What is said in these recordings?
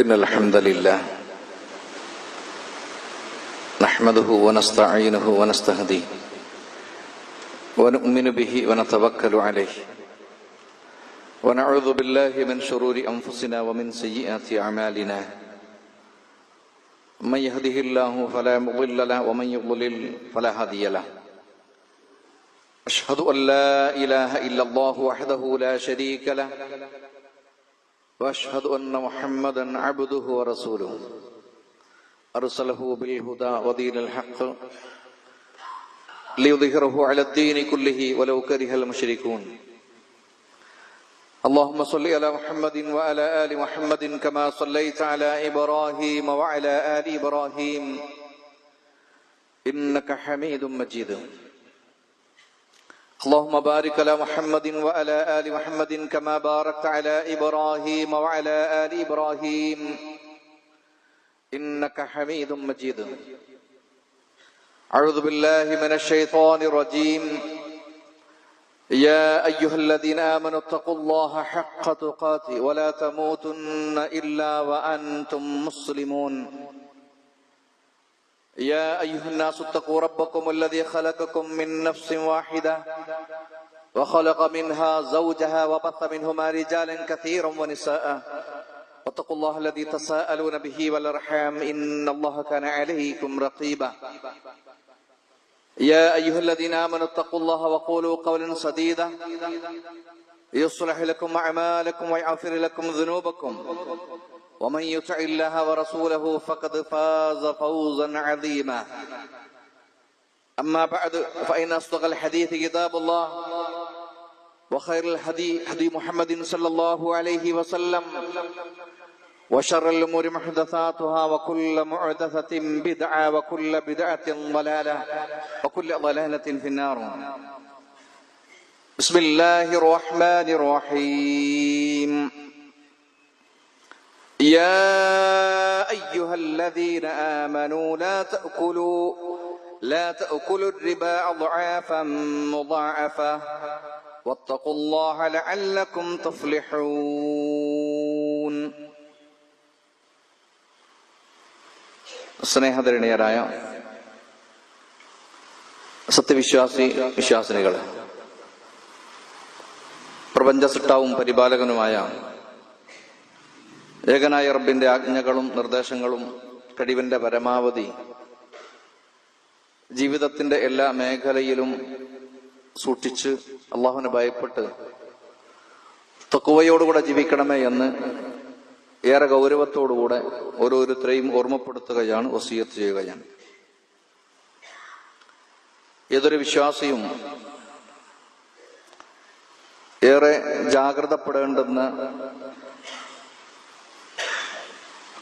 إن الحمد لله نحمده ونستعينه ونستهديه ونؤمن به ونتوكل عليه ونعوذ بالله من شرور أنفسنا ومن سيئات أعمالنا من يهده الله فلا مضل له ومن يضلل فلا هادي له أشهد أن لا إله إلا الله وحده لا شريك له وأشهد أن محمدا عبده ورسوله أرسله بالهدى ودين الحق ليظهره على الدين كله ولو كره المشركون اللهم صل على محمد وعلى آل محمد كما صليت على إبراهيم وعلى آل إبراهيم إنك حميد مجيد اللهم بارك على محمد وعلى آل محمد كما باركت على إبراهيم وعلى آل إبراهيم إنك حميد مجيد أعوذ بالله من الشيطان الرجيم يا أيها الذين آمنوا اتقوا الله حق تقاته ولا تموتن إلا وأنتم مسلمون يا أيها الناس اتقوا ربكم الذي خلقكم من نفس واحدة وخلق منها زوجها وبث منهما رجالا كثيرا ونساء واتقوا الله الذي تساءلون به والأرحام إن الله كان عليكم رقيبا يا أيها الذين آمنوا اتقوا الله وقولوا قولا سديدا يصلح لكم أعمالكم ويغفر لكم ذنوبكم ومن يطع الله ورسوله فقد فاز فوزا عظيما أما بعد فإن أصدق الحديث كتاب الله وخير الهدي هدي محمد صلى الله عليه وسلم وشر الأمور محدثاتها وكل محدثة بدعة وكل بدعة ضلالة وكل ضلالة في النار بسم الله الرحمن الرحيم يا أيها الذين آمنوا لا تأكلوا الربا أضعافا مضاعفة واتقوا الله لعلكم تفلحون സ്നേഹധരണീയരായ വിശ്വാസിനികൾ, പ്രപഞ്ച സൃഷ്ടാവും പരിപാലകനുമായ ഏകനായ റബ്ബിന്റെ ആജ്ഞകളും നിർദ്ദേശങ്ങളും കഴിവിന്റെ പരമാവധി ജീവിതത്തിന്റെ എല്ലാ മേഖലയിലും സൂക്ഷിച്ച് അള്ളാഹുവിനെ ഭയപ്പെട്ട് തഖ്വയോടുകൂടെ ജീവിക്കണമേ എന്ന് ഏറെ ഗൗരവത്തോടുകൂടെ ഓരോരുത്തരെയും ഓർമ്മപ്പെടുത്തുകയാണ്, വസിയത്ത് ചെയ്യുകയാണ്. ഏതൊരു വിശ്വാസിയും ഏറെ ജാഗ്രതപ്പെടേണ്ടുന്ന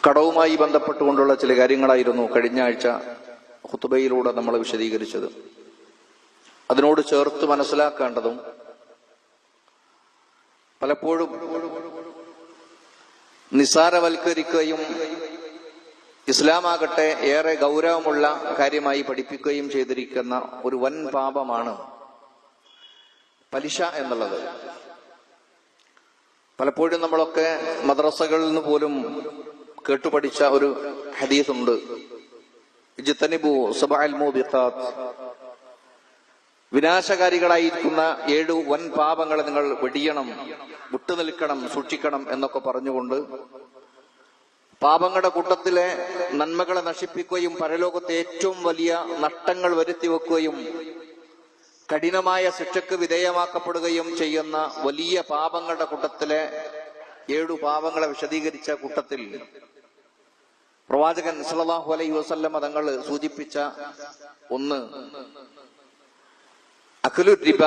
കടവുമായി ബന്ധപ്പെട്ടുകൊണ്ടുള്ള ചില കാര്യങ്ങളായിരുന്നു കഴിഞ്ഞ ആഴ്ച ഖുതുബയിലൂടെ നമ്മൾ വിശദീകരിച്ചത്. അതിനോട് ചേർത്ത് മനസ്സിലാക്കേണ്ടതും പലപ്പോഴും നിസ്സാരവൽക്കരിക്കുകയും ഇസ്ലാമാകട്ടെ ഏറെ ഗൗരവമുള്ള കാര്യമായി പഠിപ്പിക്കുകയും ചെയ്തിരിക്കുന്ന ഒരു വൻ പാപമാണ് പലിശ എന്നുള്ളത്. പലപ്പോഴും നമ്മളൊക്കെ മദ്രസകളിൽ നിന്ന് പോലും കേട്ടുപഠിച്ച ഒരു ഹദീസുണ്ട്, ഇജ്തനിബു സബഅൽ മൂബിഖാത്ത്, വിനാശകാരികളായിരിക്കുന്ന 7 വൻ പാപങ്ങളെ നിങ്ങൾ വെടിയണം, വിട്ടുനിൽക്കണം, സൂക്ഷിക്കണം എന്നൊക്കെ പറഞ്ഞുകൊണ്ട് പാപങ്ങളുടെ കൂട്ടത്തിലെ നന്മകളെ നശിപ്പിക്കുകയും പരലോകത്തെ ഏറ്റവും വലിയ നഷ്ടങ്ങൾ വരുത്തി വെക്കുകയും കഠിനമായ ശിക്ഷയ്ക്ക് വിധേയമാക്കപ്പെടുകയും ചെയ്യുന്ന വലിയ പാപങ്ങളുടെ കൂട്ടത്തിലെ 7 പാപങ്ങളെ വിശദീകരിച്ച കൂട്ടത്തിൽ പ്രവാചകൻ സല്ലല്ലാഹു അലൈഹി വസല്ലം തങ്ങൾ സൂചിപ്പിച്ച ഒന്ന് അക്ലു റിബ,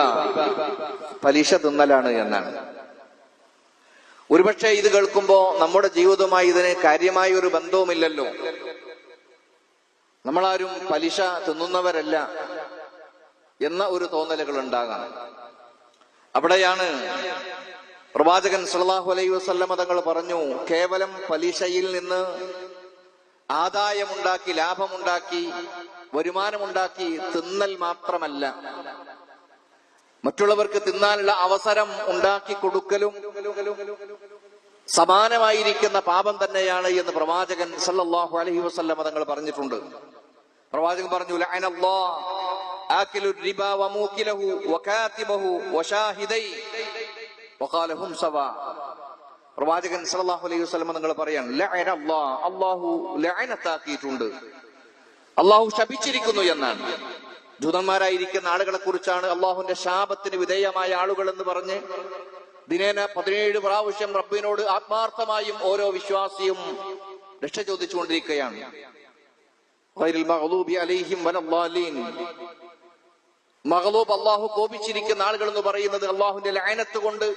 പലിശ തിന്നലാണ് എന്നാണ്. ഒരുപക്ഷെ ഇത് കേൾക്കുമ്പോ നമ്മുടെ ജീവിതവുമായി ഇതിന് കാര്യമായ ഒരു ബന്ധവുമില്ലല്ലോ, നമ്മളാരും പലിശ തിന്നുന്നവരല്ല എന്ന ഒരു തോന്നലുകൾ ഉണ്ടാകാം. അവിടെയാണ് പ്രവാചകൻ സല്ലല്ലാഹു അലൈഹി വസല്ലം തങ്ങൾ പറഞ്ഞു, കേവലം പലിശയിൽ നിന്ന് ആദായമുണ്ടാക്കി, ലാഭമുണ്ടാക്കി, വരുമാനമുണ്ടാക്കി തിന്നൽ മാത്രമല്ല, മറ്റുള്ളവർക്ക് തിന്നാനുള്ള അവസരം ഉണ്ടാക്കി കൊടുക്കലും സമാനമായിരിക്കുന്ന പാപം തന്നെയാണ് എന്ന് പ്രവാചകൻ സല്ലല്ലാഹു അലൈഹി വസല്ലം തങ്ങൾ പറഞ്ഞിട്ടുണ്ട്. പ്രവാചകൻ പറഞ്ഞു, ലഅനല്ലാഹു ആകിലു റിബ വമൂകിലഹു വകാതിബഹു വശാഹിദൈ വഖാല ഹും സവാ. പ്രവാചകൻ സല്ലല്ലാഹു അലൈഹി വസല്ലം തങ്ങൾ പറയാണ്, ലഅനല്ലാഹു, അല്ലാഹു ലഅനത്താക്കിയിട്ടുണ്ട്, അല്ലാഹു ശപിച്ചിരിക്കുന്നു എന്നാണ്. ജൂതന്മാരായിരിക്കുന്ന ആളുകളെ കുറിച്ചാണ് അള്ളാഹുവിന്റെ ശാപത്തിന് വിധേയമായ ആളുകൾ എന്ന് പറഞ്ഞ് ദിനേന 17 പ്രാവശ്യം റബ്ബിനോട് ആത്മാർത്ഥമായും ഓരോ വിശ്വാസിയും രക്ഷ ചോദിച്ചുകൊണ്ടിരിക്കുകയാണ്. മഗ്ലൂബ്, അള്ളാഹു കോപിച്ചിരിക്കുന്ന ആളുകൾ എന്ന് പറയുന്നത് അള്ളാഹുവിന്റെ ലഅനത്ത് കൊണ്ട്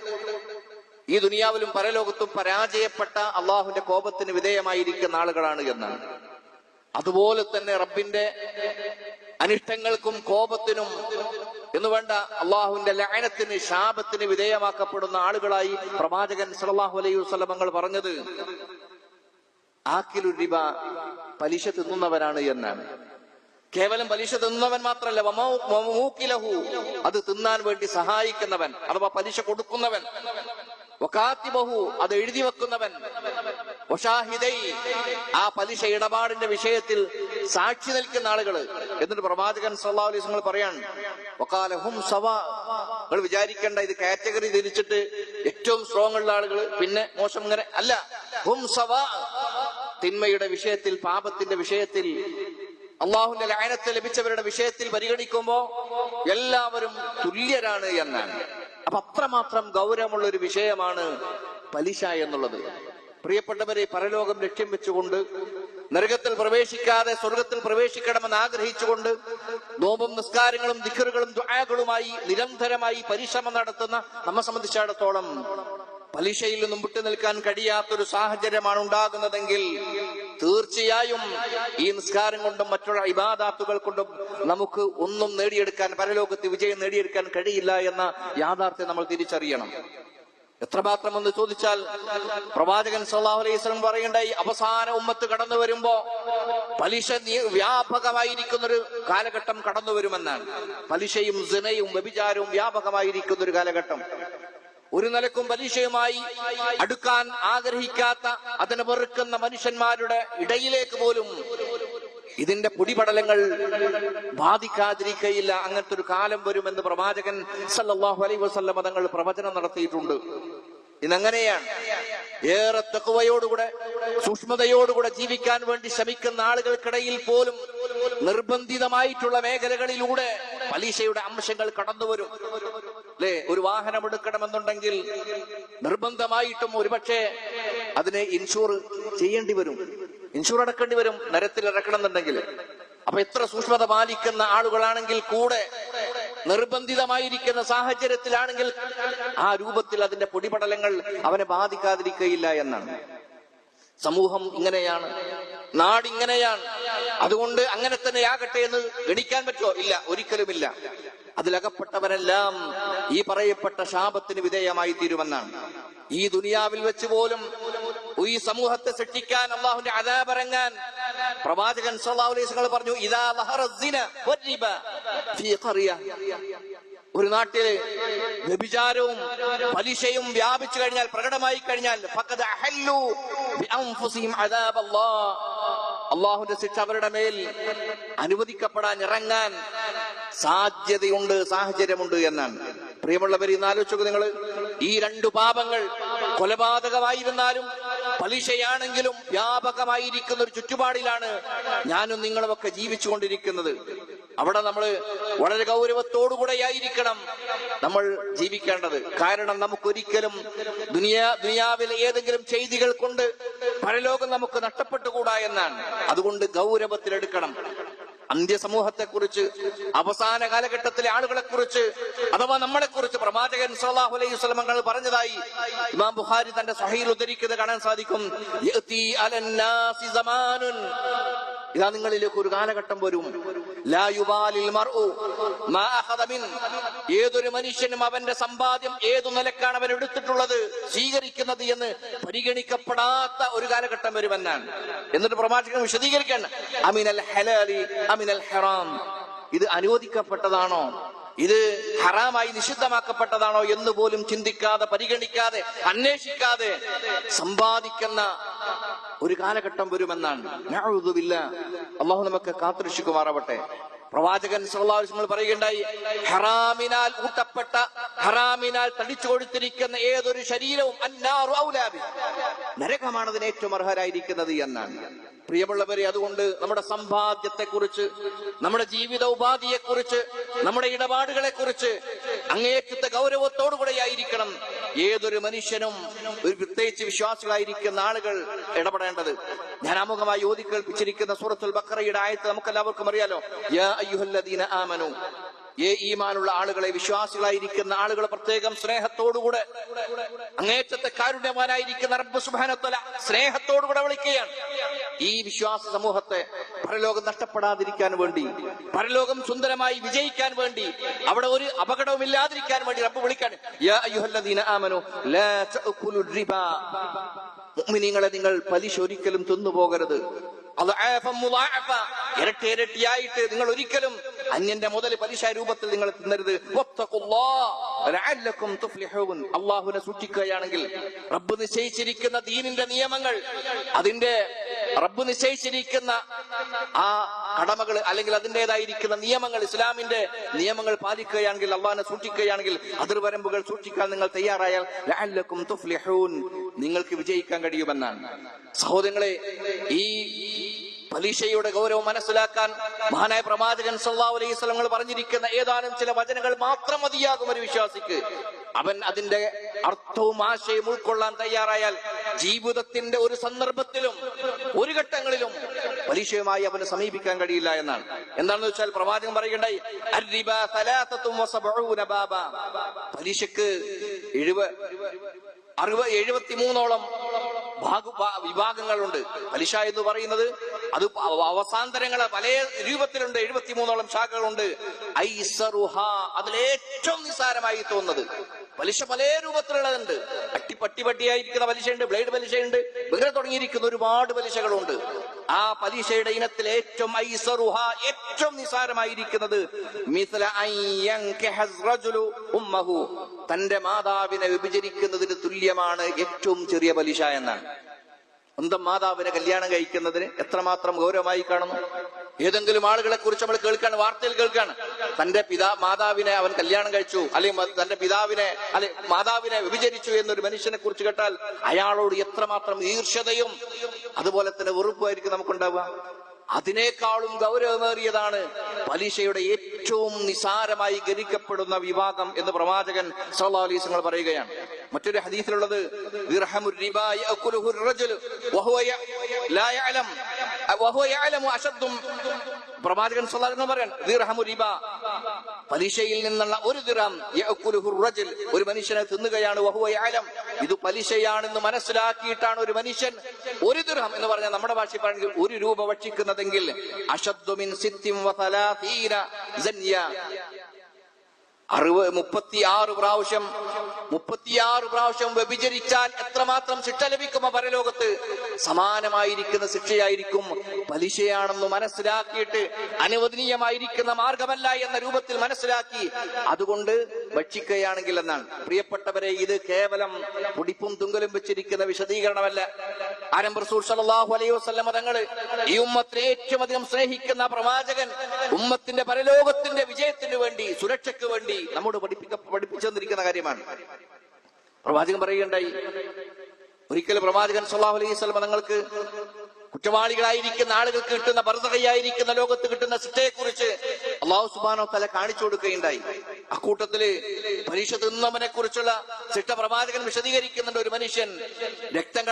ഈ ദുനിയാവിലും പരലോകത്തും പരാജയപ്പെട്ട അള്ളാഹുവിന്റെ കോപത്തിന് വിധേയമായിരിക്കുന്ന ആളുകളാണ് എന്നാണ്. അതുപോലെ തന്നെ റബ്ബിന്റെ അനിഷ്ടങ്ങൾക്കും കോപത്തിനും എന്ന് വേണ്ട അള്ളാഹുവിന്റെ ലഅനത്തിന്, ശാപത്തിന് വിധേയമാക്കപ്പെടുന്ന ആളുകളായി പ്രവാചകൻ സല്ലല്ലാഹു അലൈഹി വസല്ലം തങ്ങൾ പറഞ്ഞത് ആക്കിലു റിബ, പലിശ തിന്നുന്നവനാണ് എന്നാണ്. കേവലം പലിശ തിന്നുന്നവൻ മാത്രമല്ല, വമൂകിലഹു, അത് തിന്നാൻ വേണ്ടി സഹായിക്കുന്നവൻ അഥവാ പലിശ കൊടുക്കുന്നവൻ, വകാതിബഹു, അത് എഴുതി വെക്കുന്നവൻ, വശാഹിദൈ, ആ പലിശ ഇടപാടിന്റെ വിഷയത്തിൽ സാക്ഷി നിൽക്കുന്ന ആളുകൾ. എന്നിട്ട് പ്രവാചകൻ സല്ലല്ലാഹു അലൈഹി വസല്ലം പറയാൻ, വഖാല ഹും സവാ. നിങ്ങൾ വിചാരിക്കേണ്ട ഇത് കാറ്റഗറി തിരിച്ചിട്ട് ഏറ്റവും സ്ട്രോങ് ഉള്ള ആളുകൾ പിന്നെ മോശം, ഇങ്ങനെ അല്ല. ഹും സവാ, തിന്മയുടെ വിഷയത്തിൽ, പാപത്തിന്റെ വിഷയത്തിൽ, അള്ളാഹുവിന്റെ ലഅനത്ത് ലഭിച്ചവരുടെ വിഷയത്തിൽ പരിഗണിക്കുമ്പോ എല്ലാവരും തുല്യരാണ് എന്നാണ്. അപ്പൊ അത്രമാത്രം ഗൗരവമുള്ള ഒരു വിഷയമാണ് പലിശ എന്നുള്ളത്. പ്രിയപ്പെട്ടവരെ, പരലോകം ലക്ഷ്യം വെച്ചുകൊണ്ട് നരകത്തിൽ പ്രവേശിക്കാതെ സ്വർഗത്തിൽ പ്രവേശിക്കണമെന്ന് ആഗ്രഹിച്ചുകൊണ്ട് നോമ്പും നിസ്കാരങ്ങളും ദിക്റുകളും ദുആകളുമായി നിരന്തരമായി പരിശ്രമം നടത്തുന്ന നമ്മെ സംബന്ധിച്ചിടത്തോളം പലിശയിൽ നിന്നും വിട്ടു നിൽക്കാൻ കഴിയാത്തൊരു സാഹചര്യമാണ് ഉണ്ടാകുന്നതെങ്കിൽ തീർച്ചയായും ഈ നിസ്കാരം കൊണ്ടും മറ്റുള്ള ഇബാദാത്തുകൾ കൊണ്ടും നമുക്ക് ഒന്നും നേടിയെടുക്കാൻ, പരലോകത്ത് വിജയം നേടിയെടുക്കാൻ കഴിയില്ല എന്ന യാഥാർത്ഥ്യം നമ്മൾ തിരിച്ചറിയണം. എത്രമാത്രം എന്ന് ചോദിച്ചാൽ പ്രവാചകൻ സല്ലല്ലാഹു അലൈഹി വസല്ലം പറയുണ്ടായി, അവസാന ഉമ്മത്ത് കടന്നു വരുമ്പോ പലിശ വ്യാപകമായിരിക്കുന്നൊരു കാലഘട്ടം കടന്നു വരുമെന്നാണ്. പലിശയും സിനയും വ്യഭിചാരവും വ്യാപകമായിരിക്കുന്ന ഒരു കാലഘട്ടം. ഒരു നിലക്കും പലിശയുമായി അടുക്കാൻ ആഗ്രഹിക്കാത്ത, അതിനെ വെറുക്കുന്ന മനുഷ്യന്മാരുടെ ഇടയിലേക്ക് പോലും ഇതിന്റെ പൊടിപടലങ്ങൾ ബാധിക്കാതിരിക്കയില്ല. അങ്ങനത്തെ ഒരു കാലം വരുമെന്ന് പ്രവാചകൻ സല്ലല്ലാഹു അലൈഹി വസല്ലം തങ്ങൾ പ്രവചനം നടത്തിയിട്ടുണ്ട്. ഇതങ്ങനെയാണ്. ഏറെ തഖ്വയോടുകൂടെ സൂക്ഷ്മതയോടുകൂടെ ജീവിക്കാൻ വേണ്ടി ശ്രമിക്കുന്ന ആളുകൾക്കിടയിൽ പോലും നിർബന്ധിതമായിട്ടുള്ള മേഖലകളിലൂടെ പലിശയുടെ അംശങ്ങൾ കടന്നുവരും. അല്ലെ, ഒരു വാഹനം എടുക്കണമെന്നുണ്ടെങ്കിൽ നിർബന്ധമായിട്ടും ഒരുപക്ഷെ അതിനെ ഇൻഷൂർ ചെയ്യേണ്ടി വരും, ഇൻഷൂർ അടക്കേണ്ടി വരും നരത്തിൽ ഇറക്കണം എന്നുണ്ടെങ്കിൽ. അപ്പൊ എത്ര സൂക്ഷ്മത പാലിക്കുന്ന ആളുകളാണെങ്കിൽ കൂടെ നിർബന്ധിതമായിരിക്കുന്ന സാഹചര്യത്തിലാണെങ്കിൽ ആ രൂപത്തിൽ അതിന്റെ പൊടിപടലങ്ങൾ അവനെ ബാധിക്കാതിരിക്കയില്ല എന്നാണ്. സമൂഹം ഇങ്ങനെയാണ്, നാടിങ്ങനെയാണ്. അതുകൊണ്ട് അങ്ങനെ തന്നെ ആകട്ടെ എന്ന് ഗണിക്കാൻ പറ്റുമോ? ഇല്ല, ഒരിക്കലുമില്ല. അതിലകപ്പെട്ടവരെല്ലാം ഈ പറയപ്പെട്ട ശാപത്തിന് വിധേയമായി തീരുമെന്നാണ്. ഈ ദുനിയാവിൽ വെച്ച് പോലും ഈ സമൂഹത്തെ സൃഷ്ടിക്കാൻ, അള്ളാഹുവിന്റെ അദാബ് ഇറങ്ങാൻ പ്രവാചകൻ സല്ലല്ലാഹു അലൈഹി വസല്ലം പറഞ്ഞു, ഇദാ ലഹറ സിന വറിബ ഫീ ഖറിയ. ഒരു നാട്ടില് വ്യഭിചാരവും പലിശയും വ്യാപിച്ചു കഴിഞ്ഞാൽ, പ്രകടമായി കഴിഞ്ഞാൽ, ഫഖദ് അഹല്ലു ബിഅൻഫുസിഹിം അദാബല്ലാഹ്, അള്ളാഹുവിന്റെ ശിക്ഷ അവരുടെ മേൽ അനുവദിക്കപ്പെടാൻ, ഇറങ്ങാൻ സാധ്യതയുണ്ട്, സാഹചര്യമുണ്ട് എന്നാണ്. പ്രിയമുള്ളവർ, ഇന്ന് ആലോചിച്ചു നിങ്ങൾ, ഈ രണ്ടു പാപങ്ങൾ കൊലപാതകമായിരുന്നാലും പലിശയാണെങ്കിലും വ്യാപകമായിരിക്കുന്ന ഒരു ചുറ്റുപാടിലാണ് ഞാനും നിങ്ങളുമൊക്കെ ജീവിച്ചുകൊണ്ടിരിക്കുന്നത്. അവിടെ നമ്മൾ വളരെ ഗൗരവത്തോടുകൂടെയായിരിക്കണം നമ്മൾ ജീവിക്കേണ്ടത്. കാരണം നമുക്കൊരിക്കലും ദുനിയാവിലെ ഏതെങ്കിലും ചെയ്തികൾ കൊണ്ട് പരലോകം നമുക്ക് നഷ്ടപ്പെട്ടുകൂടാ എന്നാണ്. അതുകൊണ്ട് ഗൗരവത്തിലെടുക്കണം. അന്ത്യസമൂഹത്തെ കുറിച്ച്, അവസാന കാലഘട്ടത്തിലെ ആളുകളെ കുറിച്ച്, അഥവാ നമ്മളെ കുറിച്ച് പ്രവാചകൻ സല്ലല്ലാഹു അലൈഹി വസല്ലം തങ്ങൾ പറഞ്ഞതായി ഇമാം ബുഖാരി തന്റെ സ്വഹീഹിൽ ഉദ്ധരിക്കുന്നത് കാണാൻ സാധിക്കും. യഅതി അലന്നാസി സമാനുൻ, ഇതാ നിങ്ങളിലേക്ക് ഒരു കാലഘട്ടം വരും. ലാ യുബാലിൽ മർഉ മാ അഖദ മിൻ, ഏതൊരു മനുഷ്യനും അവന്റെ സമ്പാദ്യം ഏതു നിലക്കാണ് അവൻ എടുത്തിട്ടുള്ളത്, സ്വീകരിക്കുന്നത് എന്ന് പരിഗണിക്കപ്പെടാത്ത ഒരു കാലഘട്ടം വരുമെന്നാണ്. എന്നിട്ട് പ്രവാചകൻ വിശദീകരിക്കാൻ, അമിനൽ ഹലാലി അമിനൽ ഹറാം, ഇത് അനുവദിക്കപ്പെട്ടതാണോ, ഇത് ഹറാമായി നിഷിദ്ധമാക്കപ്പെട്ടതാണോ എന്ന് പോലും ചിന്തിക്കാതെ, പരിഗണിക്കാതെ, അന്വേഷിക്കാതെ സമ്പാദിക്കുന്ന ഒരു കാലഘട്ടം വരുമെന്നാണ്. നഅൂദു ബില്ലാഹ്. അല്ലാഹു നമുക്ക് കാത്തുരക്ഷിക്കുമാറാവട്ടെ. പ്രവാചകൻ സല്ലല്ലാഹു അലൈഹി വസല്ലം പറയുകയുണ്ടായി, ഹറാമിനാൽ ഊട്ടപ്പെട്ട, ഹറാമിനാൽ തടിച്ചു കൊഴുത്തിരിക്കുന്ന ഏതൊരു ശരീരവും അന്നാറു ഔലാ ബിഹി, നരകമാണ് അതിന് ഏറ്റവും അർഹരായിരിക്കുന്നത് എന്നാണ്. പ്രിയമുള്ളവരെ, അതുകൊണ്ട് നമ്മുടെ സമ്പാദ്യത്തെക്കുറിച്ച്, നമ്മുടെ ജീവിത ഉപാധിയെക്കുറിച്ച്, നമ്മുടെ ഇടപാടുകളെക്കുറിച്ച് അങ്ങേയറ്റത്തെ ഗൗരവത്തോടുകൂടെയായിരിക്കണം ഏതൊരു മനുഷ്യനും, ഒരു പ്രത്യേകിച്ച് വിശ്വാസികളായിരിക്കുന്ന ആളുകൾ ഇടപെടേണ്ടത്. ഞാൻ ആമുഖമായി ഓതി കേൾപ്പിച്ചിരിക്കുന്ന സൂറത്തുൽ ബഖറയുടെ ആയത്ത് നമുക്കെല്ലാവർക്കും അറിയാലോ. യാ അയ്യുഹല്ലദീന ആമനു, ഈമാനുള്ള ആളുകളെ, വിശ്വാസികളായിരിക്കുന്ന ആളുകൾ പ്രത്യേകം സ്നേഹത്തോടുകൂടെ, അങ്ങേറ്റത്തെ കാരുണ്യവാനായിരിക്കുന്ന റബ്ബ് സുബ്ഹാനഹു വ തആല സ്നേഹത്തോടുകൂടെ വിളിക്കുകയാണ്. ഈ വിശ്വാസ സമൂഹത്തെ പരലോകം നഷ്ടപ്പെടാതിരിക്കാൻ വേണ്ടി, പരലോകം സുന്ദരമായി വിജയിക്കാൻ വേണ്ടി, അവിടെ ഒരു അപകടവും ഇല്ലാതിരിക്കാൻ വേണ്ടി റബ്ബ് വിളിക്കാണ്. യാ അയ്യുഹല്ലദീന ആമനു ലാ തഅകുലു റിബാ, മുഅ്മിനീങ്ങളെ, നിങ്ങൾ പലിശ ഒരിക്കലും തിന്നുപോകരുത്. ഇരട്ടിയായിട്ട് നിങ്ങൾ ഒരിക്കലും അന്യന്റെ മുതൽ പലിശ രൂപത്തിൽ നിങ്ങൾ തിന്നരുത്. അള്ളാഹുവിനെ സൂക്ഷിക്കുകയാണെങ്കിൽ, റബ്ബ് നിശ്ചയിച്ചിരിക്കുന്ന ദീനിന്റെ നിയമങ്ങൾ, അതിന്റെ റബ്ബ് നിശ്ചയിച്ചിരിക്കുന്ന ആ കടമകൾ അല്ലെങ്കിൽ അതിൻ്റെതായിരിക്കുന്ന നിയമങ്ങൾ, ഇസ്ലാമിന്റെ നിയമങ്ങൾ പാലിക്കുകയാണെങ്കിൽ, അള്ളാഹിനെ സൂക്ഷിക്കുകയാണെങ്കിൽ, അതിർവരമ്പുകൾ സൂക്ഷിക്കാൻ നിങ്ങൾ തയ്യാറായാൽ ലഅല്ലക്കും തുഫ്ലിഹൂൻ, നിങ്ങൾക്ക് വിജയിക്കാൻ കഴിയുമെന്നാണ്. സഹോദരങ്ങളെ, ഈ പലിശയുടെ ഗൗരവം മനസ്സിലാക്കാൻ മഹാനായ പ്രവാചകൻ സല്ലല്ലാഹു അലൈഹി വസല്ലം പറഞ്ഞിരിക്കുന്ന ഏതാനും ചില വചനങ്ങൾ മാത്രം മതിയാകും ഒരു വിശ്വാസിക്ക്. അവൻ അതിന്റെ അർത്ഥവും ആശയവും ഉൾക്കൊള്ളാൻ തയ്യാറായാൽ ജീവിതത്തിന്റെ ഒരു സന്ദർഭത്തിലും ഒരു ഘട്ടങ്ങളിലും പലിശയുമായി അവന് സമീപിക്കാൻ കഴിയില്ല എന്നാണ്. എന്താണെന്ന് വെച്ചാൽ പ്രവാചകൻ പറയുകയുണ്ടായി, അർരിബാ 73 ബാബ, പലിശക്ക് 73ഓളം വിഭാഗങ്ങളുണ്ട്. പലിശ എന്ന് പറയുന്നത് അത് അവസാന്തരങ്ങളെ പല രൂപത്തിലുണ്ട്. 73ഓളം ശാഖകളുണ്ട്. അതിലേറ്റവും നിസ്സാരമായി തോന്നുന്നത് പലിശ പല രൂപത്തിലുള്ളതുണ്ട്. പട്ടിയായിരിക്കുന്ന പലിശയുണ്ട്, ബ്ലേഡ് പലിശയുണ്ട്, ഇങ്ങനെ തുടങ്ങിയിരിക്കുന്ന ഒരുപാട് പലിശകളുണ്ട്. ആ പലിശയുടെ ഇനത്തിൽ ഏറ്റവും ഏറ്റവും നിസ്സാരമായിരിക്കുന്നത് തന്റെ മാതാവിനെ വിഭജിക്കുന്നതിന് തുല്യമാണ് ഏറ്റവും ചെറിയ പലിശ എന്നാണ്. സ്വന്തം മാതാവിനെ കല്യാണം കഴിക്കുന്നതിന് എത്രമാത്രം ഗൗരവമായി കാണുന്നു. ഏതെങ്കിലും ആളുകളെ കുറിച്ച് നമ്മൾ കേൾക്കാണ്, വാർത്തയിൽ കേൾക്കാണ്, തന്റെ മാതാവിനെ അവൻ കല്യാണം കഴിച്ചു, അല്ലെങ്കിൽ തന്റെ മാതാവിനെ വിഭജിച്ചു എന്നൊരു മനുഷ്യനെ കുറിച്ച് കേട്ടാൽ അയാളോട് എത്രമാത്രം ഈർഷ്യതയും അതുപോലെ തന്നെ വെറുപ്പായിരിക്കും നമുക്കുണ്ടാവുക. അതിനേക്കാളും ഗൗരവമേറിയതാണ് പലിശയുടെ ഏറ്റവും നിസാരമായി ഗണിക്കപ്പെടുന്ന വിഭാഗം എന്ന് പ്രവാചകൻ സല്ലല്ലാഹു അലൈഹി വസല്ലം പറയുകയാണ്. മറ്റൊരു ഹദീസിലുള്ളത്, ദിർഹമുർ റിബാ യഅകുലുഹു റജുൽ വഹുവ ലാ യഅലം വഹുവ യഅലമു അശദ്ദും, പ്രവാചകൻ സല്ലല്ലാഹു അലൈഹി വസല്ലം പറയാൻ, ദിർഹമുർ റിബാ, പലിശയിൽ നിന്നുള്ള ഒരു ദിർഹം, യഅകുലുഹു റജുൽ, ഒരു മനുഷ്യനെ തിന്നുകയാണ്, വഹുവ യഅലം, ഇത് പലിശയാണെന്ന് മനസ്സിലാക്കിയിട്ടാണ് ഒരു മനുഷ്യൻ ഒരു ദിർഹം എന്ന് പറഞ്ഞാൽ നമ്മുടെ ഭാഷയിൽ പറയുന്നത് 1 രൂപ ഭക്ഷിക്കുന്നതെങ്കിൽ, അശദ്ദു മിൻ 36 സന്യ, 36 പ്രാവശ്യം വ്യഭിചരിച്ചാൽ എത്രമാത്രം ശിക്ഷ ലഭിക്കുമോ പരലോകത്ത്, സമാനമായിരിക്കുന്ന ശിക്ഷയായിരിക്കും പലിശയാണെന്ന് മനസ്സിലാക്കിയിട്ട് അനുവദനീയമായിരിക്കുന്ന മാർഗമല്ല എന്ന രൂപത്തിൽ മനസ്സിലാക്കി അതുകൊണ്ട് ഭക്ഷിക്കുകയാണെങ്കിൽ എന്നാണ്. പ്രിയപ്പെട്ടവരെ, ഇത് കേവലം പൊടിപ്പും തുങ്കലും വെച്ചിരിക്കുന്ന വിശദീകരണമല്ല. റസൂൽ സല്ലല്ലാഹു അലൈഹി വസല്ലം തങ്ങള് ഈ ഉമ്മത്തിനെ ഏറ്റവും അധികം സ്നേഹിക്കുന്ന പ്രവാചകൻ ഉമ്മത്തിന്റെ പരലോകത്തിന്റെ വിജയത്തിന് വേണ്ടി, സുരക്ഷയ്ക്ക് വേണ്ടി നമ്മോട് പഠിപ്പിച്ചു തന്നിരിക്കുന്ന കാര്യമാണ്. പ്രവാചകൻ പറയുകയുണ്ടായി, ഒരിക്കലും പ്രവാചകൻ സല്ലല്ലാഹു അലൈഹി വസല്ലം തങ്ങൾക്ക് കുറ്റവാളികളായിരിക്കുന്ന ആളുകൾക്ക് കിട്ടുന്ന ബർസഖയായിരിക്കുന്ന ലോകത്ത് കിട്ടുന്ന ശിക്ഷയെക്കുറിച്ച് അല്ലാഹു സുബ്ഹാനഹു വ തആല കാണിച്ചു കൊടുക്കുകയുണ്ടായി. അക്കൂട്ടത്തില് പലിശ തിന്നവനെ കുറിച്ചുള്ള ശിക്ഷ പ്രവാചകൻ വിശദീകരിക്കുന്നുണ്ട്. ഒരു മനുഷ്യൻ രക്തം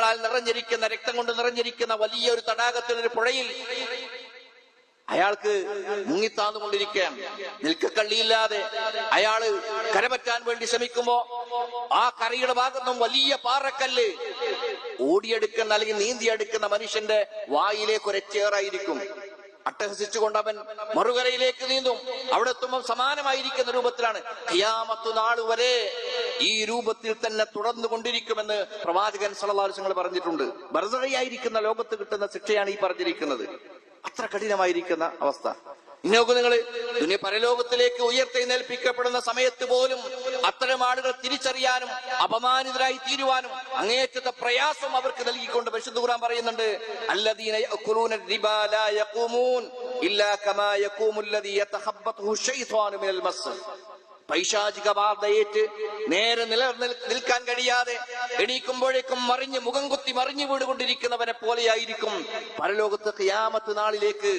കൊണ്ട് നിറഞ്ഞിരിക്കുന്ന വലിയൊരു തടാകത്തിൽ, ഒരു പുഴയിൽ അയാൾക്ക് മുങ്ങിത്താന്നുകൊണ്ടിരിക്കുകയാണ്. നിൽക്കക്കള്ളിയില്ലാതെ അയാള് കരപറ്റാൻ വേണ്ടി ശ്രമിക്കുമ്പോ ആ കരയുടെ ഭാഗത്തും വലിയ പാറക്കല്ല് ഓടിയെടുക്കുന്ന അല്ലെങ്കിൽ നീന്തിയെടുക്കുന്ന മനുഷ്യന്റെ വായിലേക്ക് ഒരച്ചേറായിരിക്കും. അട്ടഹസിച്ചുകൊണ്ട് അവൻ മറുകരയിലേക്ക് നീന്തും. അവിടെ എത്തുമ്പോൾ സമാനമായിരിക്കുന്ന രൂപത്തിലാണ്. ഖിയാമത്ത് നാൾ വരെ ഈ രൂപത്തിൽ തന്നെ തുടർന്നു കൊണ്ടിരിക്കുമെന്ന് പ്രവാചകൻ സല്ലല്ലാഹു അലൈഹി വസല്ലം പറഞ്ഞിട്ടുണ്ട്. ബർസഖയായിരിക്കുന്ന ലോകത്ത് കിട്ടുന്ന ശിക്ഷയാണ് ഈ പറഞ്ഞിരിക്കുന്നത്. അത്ര കഠിനമായിരിക്കുന്ന അവസ്ഥ. ഇന്നോക്ക് നിങ്ങൾ പരലോകത്തിലേക്ക് ഉയർത്തെഴുന്നേൽപ്പിക്കപ്പെടുന്ന സമയത്ത് പോലും അത്തരം ആളുകൾ തിരിച്ചറിയാനും അപമാനിതരായി തീരുവാനും അങ്ങേയറ്റത്തെ പ്രയാസം അവർക്ക് നൽകിക്കൊണ്ട് പരിശുദ്ധ ഖുർആൻ പറയുന്നുണ്ട്, അല്ലദീന യഅകുലൂന റിബാ ലാ യഖൂമൂൻ ഇല്ലാ കമാ യഖൂമുൽ ലദീ യതഖബ്ബതുഹു ശൈത്വാനു മിനൽ മസ്. പൈശാചിക ബാധയേറ്റ് നേരെ നിൽക്കാൻ കഴിയാതെ എണീക്കുമ്പോഴേക്കും മുഖം കുത്തി മറിഞ്ഞു വീടുകൊണ്ടിരിക്കുന്നവനെ പോലെയായിരിക്കും പരലോകത്ത് ഖിയാമത്ത് നാളിലേക്ക്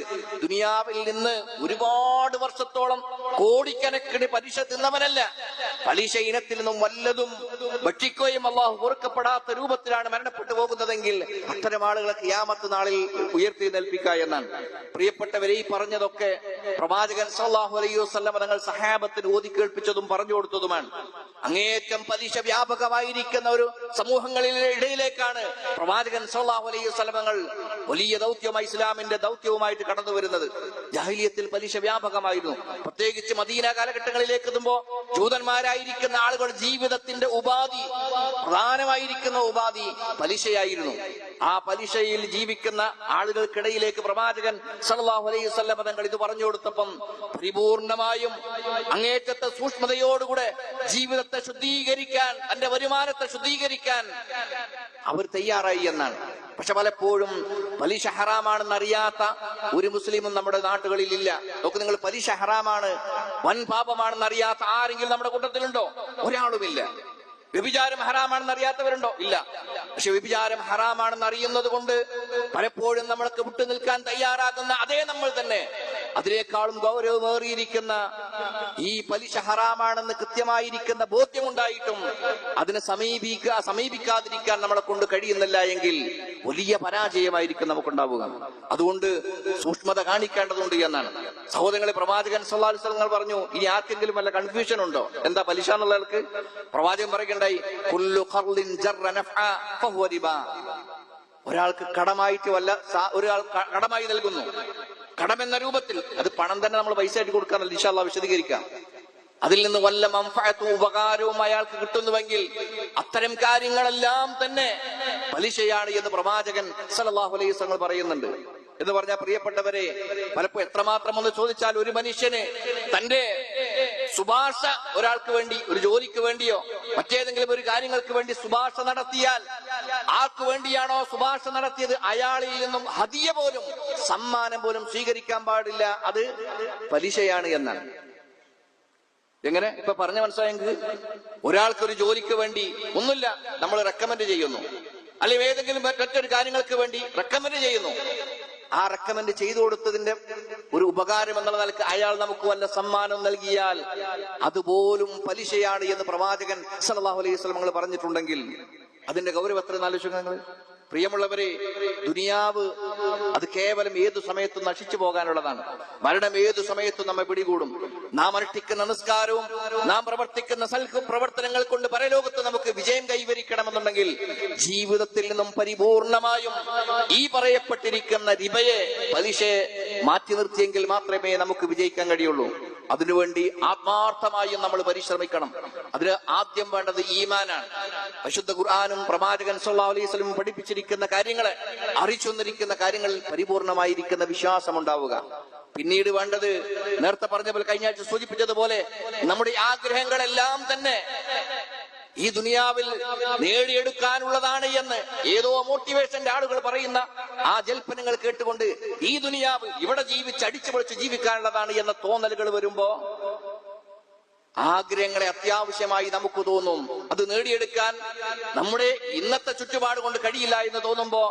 ദുനിയാവിൽ നിന്ന് ഒരുപാട് വർഷത്തോളം കോടിക്കണക്കിന് പലിശ തിന്നവനല്ല, പലിശ ഇനത്തിൽ നിന്നും വല്ലതും ഭക്ഷിക്കുകയും അള്ളാഹു പൊറുക്കപ്പെടാത്ത രൂപത്തിലാണ് മരണപ്പെട്ടു പോകുന്നതെങ്കിൽ അത്തരം ആളുകളെ ഖിയാമത്ത് നാളിൽ ഉയർത്തിനേൽപ്പിക്കുക എന്നാണ്. പ്രിയപ്പെട്ടവരെ, ഈ പറഞ്ഞതൊക്കെ പ്രവാചകൻ സല്ലല്ലാഹു അലൈഹി വസല്ലം തങ്ങൾ സഹാബത്തിന് ഓതി കേൾപ്പിച്ചതും പറഞ്ഞു കൊടുത്തതുമാണ്. അങ്ങേയറ്റം പലിശ വ്യാപകമായിരിക്കുന്ന ഒരു സമൂഹങ്ങളിലെ ഇടയിലേക്കാണ് പ്രവാചകൻ സല്ലല്ലാഹു അലൈഹി വസല്ലം തങ്ങൾ വലിയ ദൗത്യമായി ഇസ്ലാമിന്റെ ദൗത്യവുമായിട്ട് കടന്നു വരുന്നത്. ജാഹിലിയത്തിൽ പലിശ വ്യാപകമായിരുന്നു. പ്രത്യേകിച്ച് മദീന കാലഘട്ടങ്ങളിലേക്ക് എത്തുമ്പോൾ ജൂതന്മാരായിരിക്കുന്ന ആളുകൾ ജീവിതത്തിന്റെ ഉപാധി, പ്രധാനമായിരിക്കുന്ന ഉപാധി പലിശയായിരുന്നു. ആ പലിശയിൽ ജീവിക്കുന്ന ആളുകൾക്കിടയിലേക്ക് പ്രവാചകൻ സല്ലല്ലാഹു അലൈഹി വസല്ലം തങ്ങൾ ഇത് പറഞ്ഞു കൊടുത്തപ്പം പരിപൂർണമായും അങ്ങേറ്റത്തെ സൂക്ഷ്മതയോടുകൂടെ ജീവിതത്തെ ശുദ്ധീകരിക്കാൻ, തന്റെ വരുമാനത്തെ ശുദ്ധീകരിക്കാൻ അവർ തയ്യാറായി എന്നാണ്. പക്ഷെ പലപ്പോഴും പലിശ ഹറാമാണെന്ന് അറിയാത്ത ഒരു മുസ്ലിമും നമ്മുടെ നാട്ടുകളിൽ ഇല്ല. നോക്ക് നിങ്ങൾ, പലിശ ഹറാമാണ്, വൻ പാപമാണെന്ന് അറിയാത്ത ആരെങ്കിലും നമ്മുടെ കൂട്ടത്തിലുണ്ടോ? ഒരാളുമില്ല. വ്യഭിചാരം ഹറാമാണെന്ന് അറിയാത്തവരുണ്ടോ? ഇല്ല. പക്ഷെ വ്യഭിചാരം ഹറാമാണെന്ന് അറിയുന്നത് കൊണ്ട് പലപ്പോഴും നമ്മൾക്ക് വിട്ടു നിൽക്കാൻ തയ്യാറാകുന്ന അതേ നമ്മൾ തന്നെ അതിനേക്കാളും ഗൗരവമേറിയിരിക്കുന്ന ഈ പലിശ ഹറാമാണെന്ന് കൃത്യമായിരിക്കുന്ന ബോധ്യമുണ്ടായിട്ടും അതിനെ സമീപിക്കാതിരിക്കാൻ നമ്മളെ കൊണ്ട് കഴിയുന്നില്ല എങ്കിൽ വലിയ പരാജയമായിരിക്കും നമുക്കുണ്ടാവുക. അതുകൊണ്ട് സൂക്ഷ്മത കാണിക്കേണ്ടതുണ്ട് എന്നാണ്. സഹോദരങ്ങളെ, പ്രവാചകൻ സല്ലല്ലാഹു അലൈഹി വസല്ലം പറഞ്ഞു, ഇനി ആർക്കെങ്കിലും വല്ല കൺഫ്യൂഷൻ ഉണ്ടോ എന്താ പലിശ എന്നുള്ളവർക്ക് പ്രവാചകൻ പറയുകയുണ്ടായി, കുല്ലു ഖർളിൻ ജറ നഫഅ ഫഹുവ റിബ. ഒരാൾക്ക് കടമായിട്ട് ഒരാൾ കടമായി നൽകുന്നു, കടമെന്ന രൂപത്തിൽ, അത് പണം തന്നെ നമ്മൾ പൈസ ആയിട്ട് കൊടുക്കാനല്ല, ഇൻഷാ അല്ലാഹ് വിശദീകരിക്കാം. അതിൽ നിന്ന് വല്ല മൻഫഅത്തും ഉപകാരവും അയാൾക്ക് കിട്ടുന്നുവെങ്കിൽ അത്തരം കാര്യങ്ങളെല്ലാം തന്നെ പലിശയാണ് എന്ന് പ്രവാചകൻ സല്ലല്ലാഹു അലൈഹി വസല്ലം പറയുന്നുണ്ട്. എന്ന് പറഞ്ഞാൽ പ്രിയപ്പെട്ടവരെ, പലപ്പോഴും എത്രമാത്രം ഒന്ന് ചോദിച്ചാൽ, ഒരു മനുഷ്യന് തന്റെ ശുപാർശ ഒരാൾക്ക് വേണ്ടി, ഒരു ജോലിക്ക് വേണ്ടിയോ മറ്റേതെങ്കിലും ഒരു കാര്യങ്ങൾക്ക് വേണ്ടി ശുപാർശ നടത്തിയാൽ, ആർക്ക് വേണ്ടിയാണോ ശുപാർശ നടത്തിയത് അയാളിൽ നിന്നും ഹദിയ പോലും, സമ്മാനം പോലും സ്വീകരിക്കാൻ പാടില്ല. അത് പലിശയാണ് എന്നാണ്. എങ്ങനെ ഇപ്പൊ പറഞ്ഞ മനസ്സിലായെങ്കിൽ, ഒരാൾക്കൊരു ജോലിക്ക് വേണ്ടി ഒന്നുമില്ല, നമ്മൾ റെക്കമെൻഡ് ചെയ്യുന്നു, അല്ലെങ്കിൽ ഏതെങ്കിലും മറ്റൊരു കാര്യങ്ങൾക്ക് വേണ്ടി റെക്കമെൻഡ് ചെയ്യുന്നു. ആ റെക്കമെൻഡ് ചെയ്തു കൊടുത്തതിന്റെ ഒരു ഉപകാരം എന്നുള്ള നിലക്ക് അയാൾ നമുക്ക് വല്ല സമ്മാനം നൽകിയാൽ അതുപോലും പലിശയാണ് എന്ന് പ്രവാചകൻ സല്ലല്ലാഹു അലൈഹി വസല്ലം പറഞ്ഞിട്ടുണ്ടെങ്കിൽ അതിന്റെ ഗൗരവം എത്ര ആലോചിക്കുക. പ്രിയമുള്ളവരെ, ദുനിയാവ് അത് കേവലം ഏതു സമയത്തും നശിച്ചു പോകാനുള്ളതാണ്. മരണം ഏതു സമയത്തും നമ്മെ പിടികൂടും. നാം അനുഷ്ഠിക്കുന്ന നിസ്കാരവും നാം പ്രവർത്തിക്കുന്ന പ്രവർത്തനങ്ങൾ കൊണ്ട് പരലോകത്ത് നമുക്ക് വിജയം കൈവരിക്കണമെന്നുണ്ടെങ്കിൽ ജീവിതത്തിൽ നിന്നും പരിപൂർണമായും ഈ പറയപ്പെട്ടിരിക്കുന്ന റിബയെ, പലിശയെ മാറ്റി നിർത്തിയെങ്കിൽ മാത്രമേ നമുക്ക് വിജയിക്കാൻ കഴിയുള്ളൂ. അതിനുവേണ്ടി ആത്മാർത്ഥമായും നമ്മൾ പരിശ്രമിക്കണം. അതിന് ആദ്യം വേണ്ടത് ഈമാനാണ്. പരിശുദ്ധ ഖുർആനും പ്രവാചകൻ സല്ലല്ലാഹു അലൈഹി വസല്ലം പഠിപ്പിച്ചിരിക്കുന്ന കാര്യങ്ങളെ, അറിയിച്ചുവന്നിരിക്കുന്ന കാര്യങ്ങളിൽ പരിപൂർണമായിരിക്കുന്ന വിശ്വാസം ഉണ്ടാവുക. പിന്നീട് വേണ്ടത്, നേരത്തെ പറഞ്ഞ പോലെ, കഴിഞ്ഞ ആഴ്ച സൂചിപ്പിച്ചതുപോലെ, നമ്മുടെ ആഗ്രഹങ്ങളെല്ലാം തന്നെ ഈ ദുനിയാവിൽ നേടിയെടുക്കാനുള്ളതാണ് എന്ന് ഏതോ മോട്ടിവേഷന്റെ ആളുകൾ പറയുന്ന ആ ജൽപ്പനങ്ങൾ കേട്ടുകൊണ്ട് ഈ ദുനിയാവ് ഇവിടെ ജീവിച്ച് അടിച്ചു പൊളിച്ച് ജീവിക്കാനുള്ളതാണ് എന്ന തോന്നലുകൾ വരുമ്പോ ആഗ്രഹങ്ങളെ അത്യാവശ്യമായി നമുക്ക് തോന്നും. അത് നേടിയെടുക്കാൻ നമ്മുടെ ഇന്നത്തെ ചുറ്റുപാട് കൊണ്ട് കഴിയില്ല എന്ന് തോന്നുമ്പോ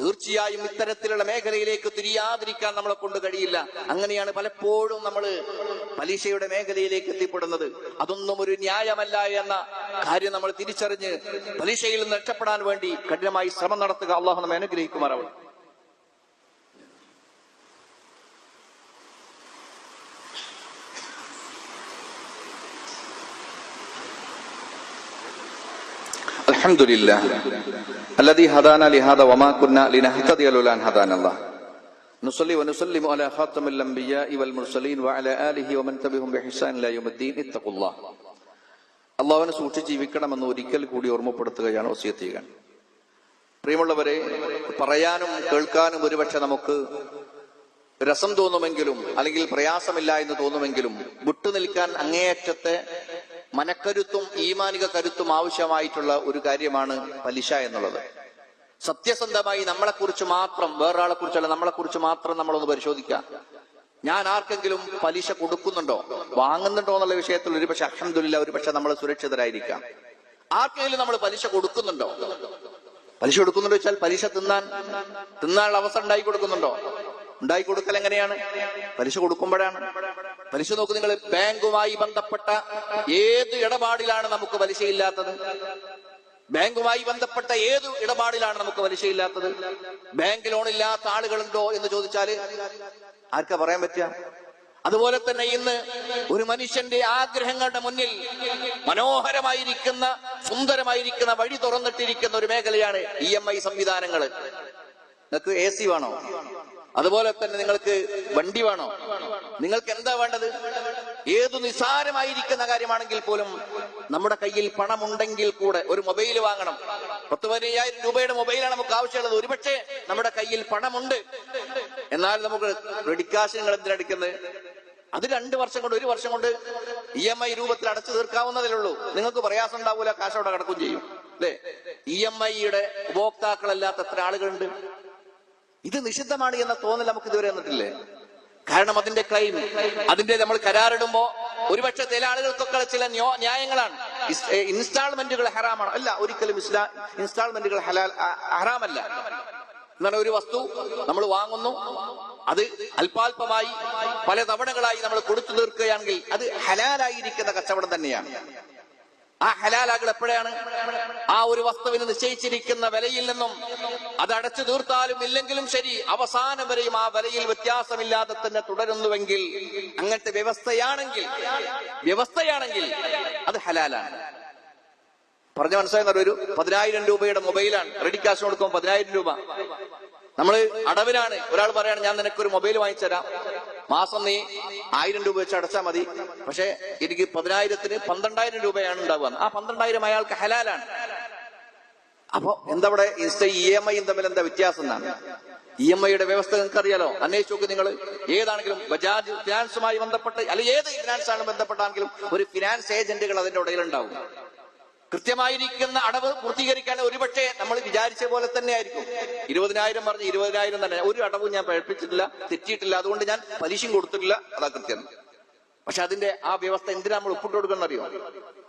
തീർച്ചയായും ഇത്തരത്തിലുള്ള മേഖലയിലേക്ക് തിരിയാതിരിക്കാൻ നമ്മളെ കൊണ്ട് കഴിയില്ല. അങ്ങനെയാണ് പലപ്പോഴും നമ്മൾ പലിശയുടെ മേഖലയിലേക്ക് എത്തിപ്പെടുന്നത്. അതൊന്നും ഒരു ന്യായമല്ല എന്ന കാര്യം നമ്മൾ തിരിച്ചറിഞ്ഞ് പലിശയിൽ നിന്ന് രക്ഷപ്പെടാൻ വേണ്ടി കഠിനമായി ശ്രമം നടത്തുക. അള്ളാഹു നമ്മെ അനുഗ്രഹിക്കുമാറാവട്ടെ. الحمد لله الذي هدانا لهذا وما كنا لنهتدي لولا أن هدانا الله نصلي ونسلم على خاتم الأنبياء والمرسلين وعلى آله ومن تبعهم بإحسان إلى يوم الدين اتقوا الله. അള്ളാഹുവിനെ സൂക്ഷിച്ച് ജീവിക്കണമെന്ന് ഒരിക്കൽ കൂടി ഓർമ്മപ്പെടുത്തുകയാണ്, വസിയത്ത് ചെയ്യുക. പ്രിയമുള്ളവരെ, പറയാനും കേൾക്കാനും ഒരുപക്ഷെ നമുക്ക് രസം തോന്നുമെങ്കിലും അല്ലെങ്കിൽ പ്രയാസമില്ല എന്ന് തോന്നുമെങ്കിലും വിട്ടുനിൽക്കാൻ അങ്ങേയറ്റത്തെ മനക്കരുത്തും ഈമാനിക കരുത്തും ആവശ്യമായിട്ടുള്ള ഒരു കാര്യമാണ് പലിശ എന്നുള്ളത്. സത്യസന്ധമായി നമ്മളെക്കുറിച്ച് മാത്രം, വേറൊരാളെ കുറിച്ചല്ല, നമ്മളെക്കുറിച്ച് മാത്രം നമ്മളൊന്ന് പരിശോധിക്കാം. ഞാൻ ആർക്കെങ്കിലും പലിശ കൊടുക്കുന്നുണ്ടോ, വാങ്ങുന്നുണ്ടോ എന്നുള്ള വിഷയത്തിൽ ഒരു പക്ഷെ അൽഹംദുലില്ലാഹ് ഒരു പക്ഷെ നമ്മൾ സുരക്ഷിതരായിരിക്കാം. ആർക്കെങ്കിലും നമ്മൾ പലിശ കൊടുക്കുന്നുണ്ടോ? പലിശ കൊടുക്കുന്നുണ്ടോ വെച്ചാൽ പലിശ തിന്നാനുള്ള അവസ്ഥ ഉണ്ടായി കൊടുക്കുന്നുണ്ടോ? ഉണ്ടായി കൊടുക്കൽ എങ്ങനെയാണ്? പലിശ കൊടുക്കുമ്പോഴാണ്. പലിശ നോക്കൂ നിങ്ങൾ, ബാങ്കുമായി ബന്ധപ്പെട്ട ഏത് ഇടപാടിലാണ് നമുക്ക് പലിശയില്ലാത്തത്? ബാങ്കുമായി ബന്ധപ്പെട്ട ഏത് ഇടപാടിലാണ് നമുക്ക് പലിശയില്ലാത്തത്? ബാങ്ക് ലോൺ ഇല്ലാത്ത ആളുകളുണ്ടോ എന്ന് ചോദിച്ചാല് ആർക്കാ പറയാൻ പറ്റുക? അതുപോലെ തന്നെ ഇന്ന് ഒരു മനുഷ്യന്റെ ആഗ്രഹങ്ങളുടെ മുന്നിൽ മനോഹരമായിരിക്കുന്ന സുന്ദരമായിരിക്കുന്ന വഴി തുറന്നിട്ടിരിക്കുന്ന ഒരു മേഖലയാണ് EMI സംവിധാനങ്ങൾ. നിങ്ങൾക്ക് AC വേണോ? അതുപോലെ തന്നെ നിങ്ങൾക്ക് വണ്ടി വേണോ? നിങ്ങൾക്ക് എന്താ വേണ്ടത്? ഏതു നിസ്സാരമായിരിക്കുന്ന കാര്യമാണെങ്കിൽ പോലും നമ്മുടെ കയ്യിൽ പണമുണ്ടെങ്കിൽ കൂടെ, ഒരു മൊബൈൽ വാങ്ങണം, 10,000-15,000 രൂപയുടെ മൊബൈലാണ് നമുക്ക് ആവശ്യമുള്ളത്. ഒരുപക്ഷെ നമ്മുടെ കയ്യിൽ പണമുണ്ട്, എന്നാൽ നമുക്ക് ക്രെഡിറ്റ് കാശ് നിങ്ങൾ എന്തിനടിക്കുന്നത്? അത് 2 വർഷം കൊണ്ട് 1 വർഷം കൊണ്ട് EMI രൂപത്തിൽ അടച്ചു തീർക്കാവുന്നതേ ഉള്ളൂ. നിങ്ങൾക്ക് പ്രയാസം ഉണ്ടാവൂല, കാശ് അവിടെ കിടക്കും ചെയ്യും, അല്ലെ? EMI-യുടെ ഉപഭോക്താക്കളല്ലാത്ത എത്ര ആളുകളുണ്ട്? ഇത് നിഷിദ്ധമാണ് എന്ന തോന്നൽ നമുക്ക് ഇതുവരെ വന്നിട്ടില്ലേ? കാരണം അതിന്റെ ക്ലെയിം, അതിന്റെ നമ്മൾ കരാറിടുമ്പോ ഒരുപക്ഷെ ചില ആളുകൾക്കൊക്കെ ചില ന്യായങ്ങളാണ്. ഇൻസ്റ്റാൾമെന്റുകൾ ഹറാമാണ്. അല്ല, ഒരിക്കലും ഇൻസ്റ്റാൾമെന്റുകൾ ഹറാമല്ല. എന്നാൽ ഒരു വസ്തു നമ്മൾ വാങ്ങുന്നു, അത് അല്പാൽപമായി പല തവണകളായി നമ്മൾ കൊടുത്തു തീർക്കുകയാണെങ്കിൽ അത് ഹലാലായിരിക്കുന്ന കച്ചവടം തന്നെയാണ്. ആ ഹലാലാകൾ എപ്പോഴാണ്? ആ ഒരു വസ്തുവിന് നിശ്ചയിച്ചിരിക്കുന്ന വിലയിൽ നിന്നും അത് അടച്ചു തീർത്താലും ഇല്ലെങ്കിലും ശരി, അവസാനം വരെയും ആ വിലയിൽ വ്യത്യാസമില്ലാതെ തന്നെ തുടരുന്നുവെങ്കിൽ, അങ്ങനത്തെ വ്യവസ്ഥയാണെങ്കിൽ അത് ഹലാലാണ്. പറഞ്ഞ മനസ്സിലാകുന്ന ഒരു 10,000 രൂപയുടെ മൊബൈലാണ്, ക്രെഡിറ്റ് കാശ് കൊടുക്കുമ്പോൾ 10,000 രൂപ നമ്മൾ അടവിലാണ്. ഒരാൾ പറയാണ്, ഞാൻ നിനക്കൊരു മൊബൈൽ വാങ്ങിച്ചുതരാം, മാസം നീ 1000 രൂപ വെച്ച് അടച്ചാൽ മതി, പക്ഷെ എനിക്ക് 10,000-ന് 12,000 രൂപയാണ് ഉണ്ടാവുക. ആ 12,000 അയാൾക്ക് ഹലാലാണ്. അപ്പൊ എന്താ ഇവിടെ EMI-യും തമ്മിൽ എന്താ വ്യത്യാസം എന്നാണ്? EMI-യുടെ വ്യവസ്ഥ നിങ്ങൾക്ക് അറിയാലോ, അന്വേഷിച്ച് നോക്ക് നിങ്ങൾ. ഏതാണെങ്കിലും ബജാജ് ഫിനാൻസുമായി ബന്ധപ്പെട്ട് അല്ലെങ്കിൽ ഏത് ഫിനാൻസാണ് ബന്ധപ്പെട്ടാണെങ്കിലും ഒരു ഫിനാൻസ് ഏജന്റുകൾ അതിന്റെ ഇടയിലുണ്ടാവും. കൃത്യമായിരിക്കുന്ന അടവ് പൂർത്തീകരിക്കാൻ ഒരുപക്ഷെ നമ്മൾ വിചാരിച്ച പോലെ തന്നെ ആയിരിക്കും. 20,000 പറഞ്ഞ് 20,000 തന്നെ. ഒരു അടവും ഞാൻ പഴപ്പിച്ചിട്ടില്ല, തെറ്റിയിട്ടില്ല, അതുകൊണ്ട് ഞാൻ പലിശയും കൊടുത്തിട്ടില്ല, അതാ കൃത്യം. പക്ഷെ അതിന്റെ ആ വ്യവസ്ഥ എന്തിനാ നമ്മൾ ഒപ്പിട്ട് കൊടുക്കണം അറിയോ?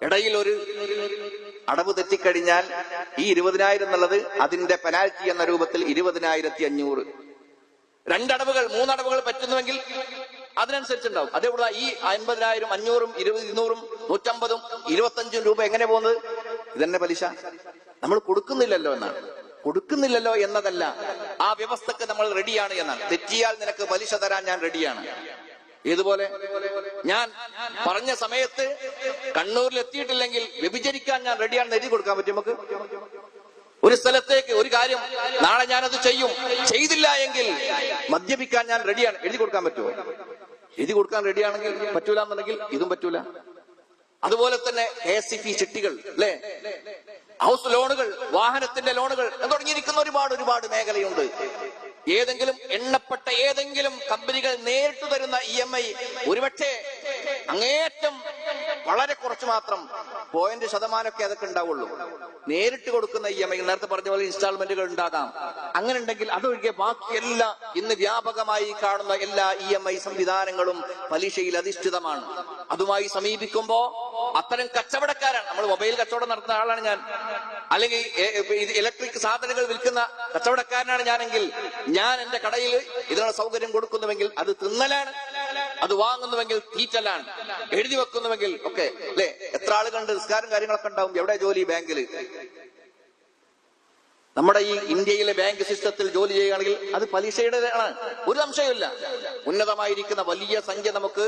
ഇടയിൽ ഒരു അടവ് തെറ്റിക്കഴിഞ്ഞാൽ ഈ 20,000 എന്നുള്ളത് അതിന്റെ പെനാൽറ്റി എന്ന രൂപത്തിൽ 20,500. 2 അടവുകൾ 3 അടവുകൾ പറ്റുന്നുവെങ്കിൽ അതിനനുസരിച്ചുണ്ടാവും. അതേപോലെ ഈ 50,000, 500, 200, 150, 25 രൂപ എങ്ങനെ പോകുന്നത്? ഇതന്നെ പലിശ. നമ്മൾ കൊടുക്കുന്നില്ലല്ലോ എന്നാണ്. കൊടുക്കുന്നില്ലല്ലോ എന്നതല്ല, ആ വ്യവസ്ഥക്ക് നമ്മൾ റെഡിയാണ് എന്നാണ്. തെറ്റിയാൽ നിനക്ക് പലിശ തരാൻ ഞാൻ റെഡിയാണ്. ഇതുപോലെ ഞാൻ പറഞ്ഞ സമയത്ത് കണ്ണൂരിൽ എത്തിയിട്ടില്ലെങ്കിൽ വ്യഭിചരിക്കാൻ ഞാൻ റെഡിയാണെന്ന് എഴുതി കൊടുക്കാൻ പറ്റും നമുക്ക്? ഒരു സ്ഥലത്തേക്ക് ഒരു കാര്യം നാളെ ഞാനത് ചെയ്യും, ചെയ്തില്ല എങ്കിൽ മദ്യപിക്കാൻ ഞാൻ റെഡിയാണ്, എഴുതി കൊടുക്കാൻ പറ്റുമോ? എഴുതി കൊടുക്കാൻ റെഡിയാണെങ്കിൽ പറ്റൂല എന്നുണ്ടെങ്കിൽ ഇതും പറ്റൂല. അതുപോലെ തന്നെ KCP ചിട്ടികൾ, അല്ലെ, ഹൗസ് ലോണുകൾ, വാഹനത്തിന്റെ ലോണുകൾ തുടങ്ങിയിരിക്കുന്ന ഒരുപാട് മേഖലയുണ്ട്. ഏതെങ്കിലും എണ്ണപ്പെട്ട ഏതെങ്കിലും കമ്പനികൾ നേരിട്ട് തരുന്ന EMI ഒരുപക്ഷെ അങ്ങേയറ്റം വളരെ കുറച്ച് മാത്രം %% അതൊക്കെ ഉണ്ടാവുള്ളൂ. നേരിട്ട് കൊടുക്കുന്ന EMI, നേരത്തെ പറഞ്ഞ പോലെ ഇൻസ്റ്റാൾമെന്റുകൾ ഉണ്ടാകാം. അങ്ങനെ ഉണ്ടെങ്കിൽ അതൊഴികെ ബാക്കിയെല്ലാം ഇന്ന് വ്യാപകമായി കാണുന്ന എല്ലാ EMI സംവിധാനങ്ങളും പലിശയിൽ അധിഷ്ഠിതമാണ്. അതുമായി സമീപിക്കുമ്പോ അത്തരം കച്ചവടക്കാരാണ്. നമ്മൾ മൊബൈൽ കച്ചവടം നടത്തുന്ന ആളാണ് ഞാൻ, അല്ലെങ്കിൽ ഇലക്ട്രിക് സാധനങ്ങൾ വിൽക്കുന്ന കച്ചവടക്കാരനാണ് ഞാനെങ്കിൽ ഞാൻ എന്റെ കടയിൽ ഇതിനുള്ള സൗകര്യം കൊടുക്കുന്നുവെങ്കിൽ അത് തിന്നലാണ്, അത് വാങ്ങുന്നുവെങ്കിൽ തീറ്റലാണ്, എഴുതി വെക്കുന്നുവെങ്കിൽ ഒക്കെ, അല്ലെ? എത്ര ആളുകളുണ്ട്, നിസ്കാരം കാര്യങ്ങളൊക്കെ ഉണ്ടാവും. എവിടെ ജോലി? ബാങ്കില്. നമ്മുടെ ഈ ഇന്ത്യയിലെ ബാങ്ക് സിസ്റ്റത്തിൽ ജോലി ചെയ്യുകയാണെങ്കിൽ അത് പലിശയുടേതാണ്, ഒരു സംശയമില്ല. ഉന്നതമായിരിക്കുന്ന വലിയ സംഖ്യ നമുക്ക്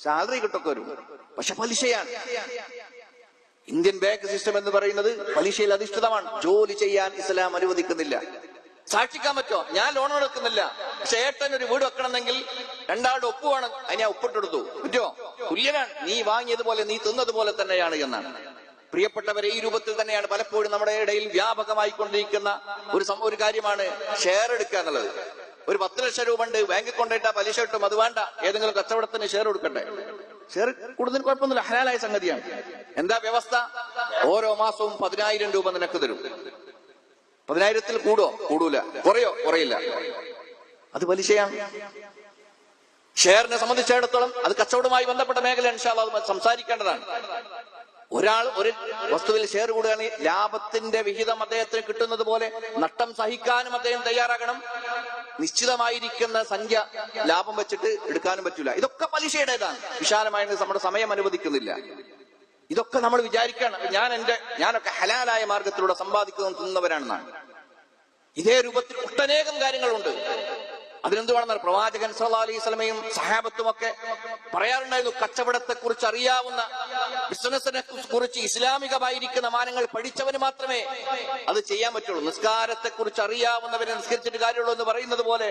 സാലറി കിട്ടൊക്കെ വരും, പക്ഷെ പലിശയാണ്. ഇന്ത്യൻ ബാങ്ക് സിസ്റ്റം എന്ന് പറയുന്നത് പലിശയിൽ അധിഷ്ഠിതമാണ്. ജോലി ചെയ്യാൻ ഇസ്ലാം അനുവദിക്കുന്നില്ല. സാക്ഷിക്കാൻ പറ്റോ? ഞാൻ ലോൺ എടുക്കുന്നില്ല, പക്ഷെ ഏട്ടൻ ഒരു വീട് വെക്കണമെങ്കിൽ 2 ആളുടെ ഒപ്പ് വേണം, അതിനെ ഒപ്പിട്ടെടുത്തു, പറ്റുമോ? തുല്യനാണ്, നീ വാങ്ങിയതുപോലെ നീ തിന്നതുപോലെ തന്നെയാണ് എന്നാണ്. പ്രിയപ്പെട്ടവരെ, ഈ രൂപത്തിൽ തന്നെയാണ് പലപ്പോഴും നമ്മുടെ ഇടയിൽ വ്യാപകമായി കൊണ്ടിരിക്കുന്ന ഒരു കാര്യമാണ് ഷെയർ എടുക്കുക എന്നുള്ളത്. ഒരു 10 ലക്ഷം രൂപ ഉണ്ട്, ബാങ്കിൽ കൊണ്ടിട്ടാ പലിശ കിട്ടും, അത് വേണ്ട, ഏതെങ്കിലും കച്ചവടത്തിന് ഷെയർ കൊടുക്കട്ടെ. ഷെയർ കൂടുതൽ കുഴപ്പമൊന്നുമില്ല, ഹലാലായ സംഗതിയാണ്. എന്താ വ്യവസ്ഥ? ഓരോ മാസവും 10,000 രൂപ നിനക്ക് തരും. 10,000-ൽ കൂടോ? കൂടൂല. കുറയോ? കുറയില്ല. അത് പലിശയാണ്. ഷെയറിനെ സംബന്ധിച്ചിടത്തോളം അത് കച്ചവടവുമായി ബന്ധപ്പെട്ട മേഖല, ഇൻഷാ അല്ലാഹ് അത് സംസാരിക്കേണ്ടതാണ്. ഒരാൾ ഒരു വസ്തുവിൽ ഷെയർ കൂടുകയാണെങ്കിൽ ലാഭത്തിന്റെ വിഹിതം അദ്ദേഹത്തിന് കിട്ടുന്നത് പോലെ നഷ്ടം സഹിക്കാനും അദ്ദേഹം തയ്യാറാകണം. നിശ്ചിതമായിരിക്കുന്ന സംഖ്യ ലാഭം വെച്ചിട്ട് എടുക്കാനും പറ്റൂല. ഇതൊക്കെ പലിശയുടേതാണ്. വിശാലമായ നമ്മുടെ സമയം അനുവദിക്കുന്നില്ല. ഇതൊക്കെ നമ്മൾ വിചാരിക്കണം, ഞാനൊക്കെ ഹലാലായ മാർഗത്തിലൂടെ സമ്പാദിക്കുന്നത് തിന്നവരാണെന്നാണ്. ഇതേ രൂപത്തിൽ ഒട്ടനേകം കാര്യങ്ങളുണ്ട്. അതിനെന്തുവാണെന്നാൽ പ്രവാചകൻ സല്ലല്ലാഹു അലൈഹി വസല്ലമയും സഹാബത്തും ഒക്കെ പറയാറുണ്ടായിരുന്നു, കച്ചവടത്തെ കുറിച്ച് അറിയാവുന്ന, ബിസിനസിനെ കുറിച്ച് ഇസ്ലാമികമായിരിക്കുന്ന മാനങ്ങൾ പഠിച്ചവന് മാത്രമേ അത് ചെയ്യാൻ പറ്റുള്ളൂ. നിസ്കാരത്തെ കുറിച്ച് അറിയാവുന്നവരെ നിസ്കരിച്ചിട്ട് കാര്യമുള്ളൂ എന്ന് പറയുന്നത് പോലെ,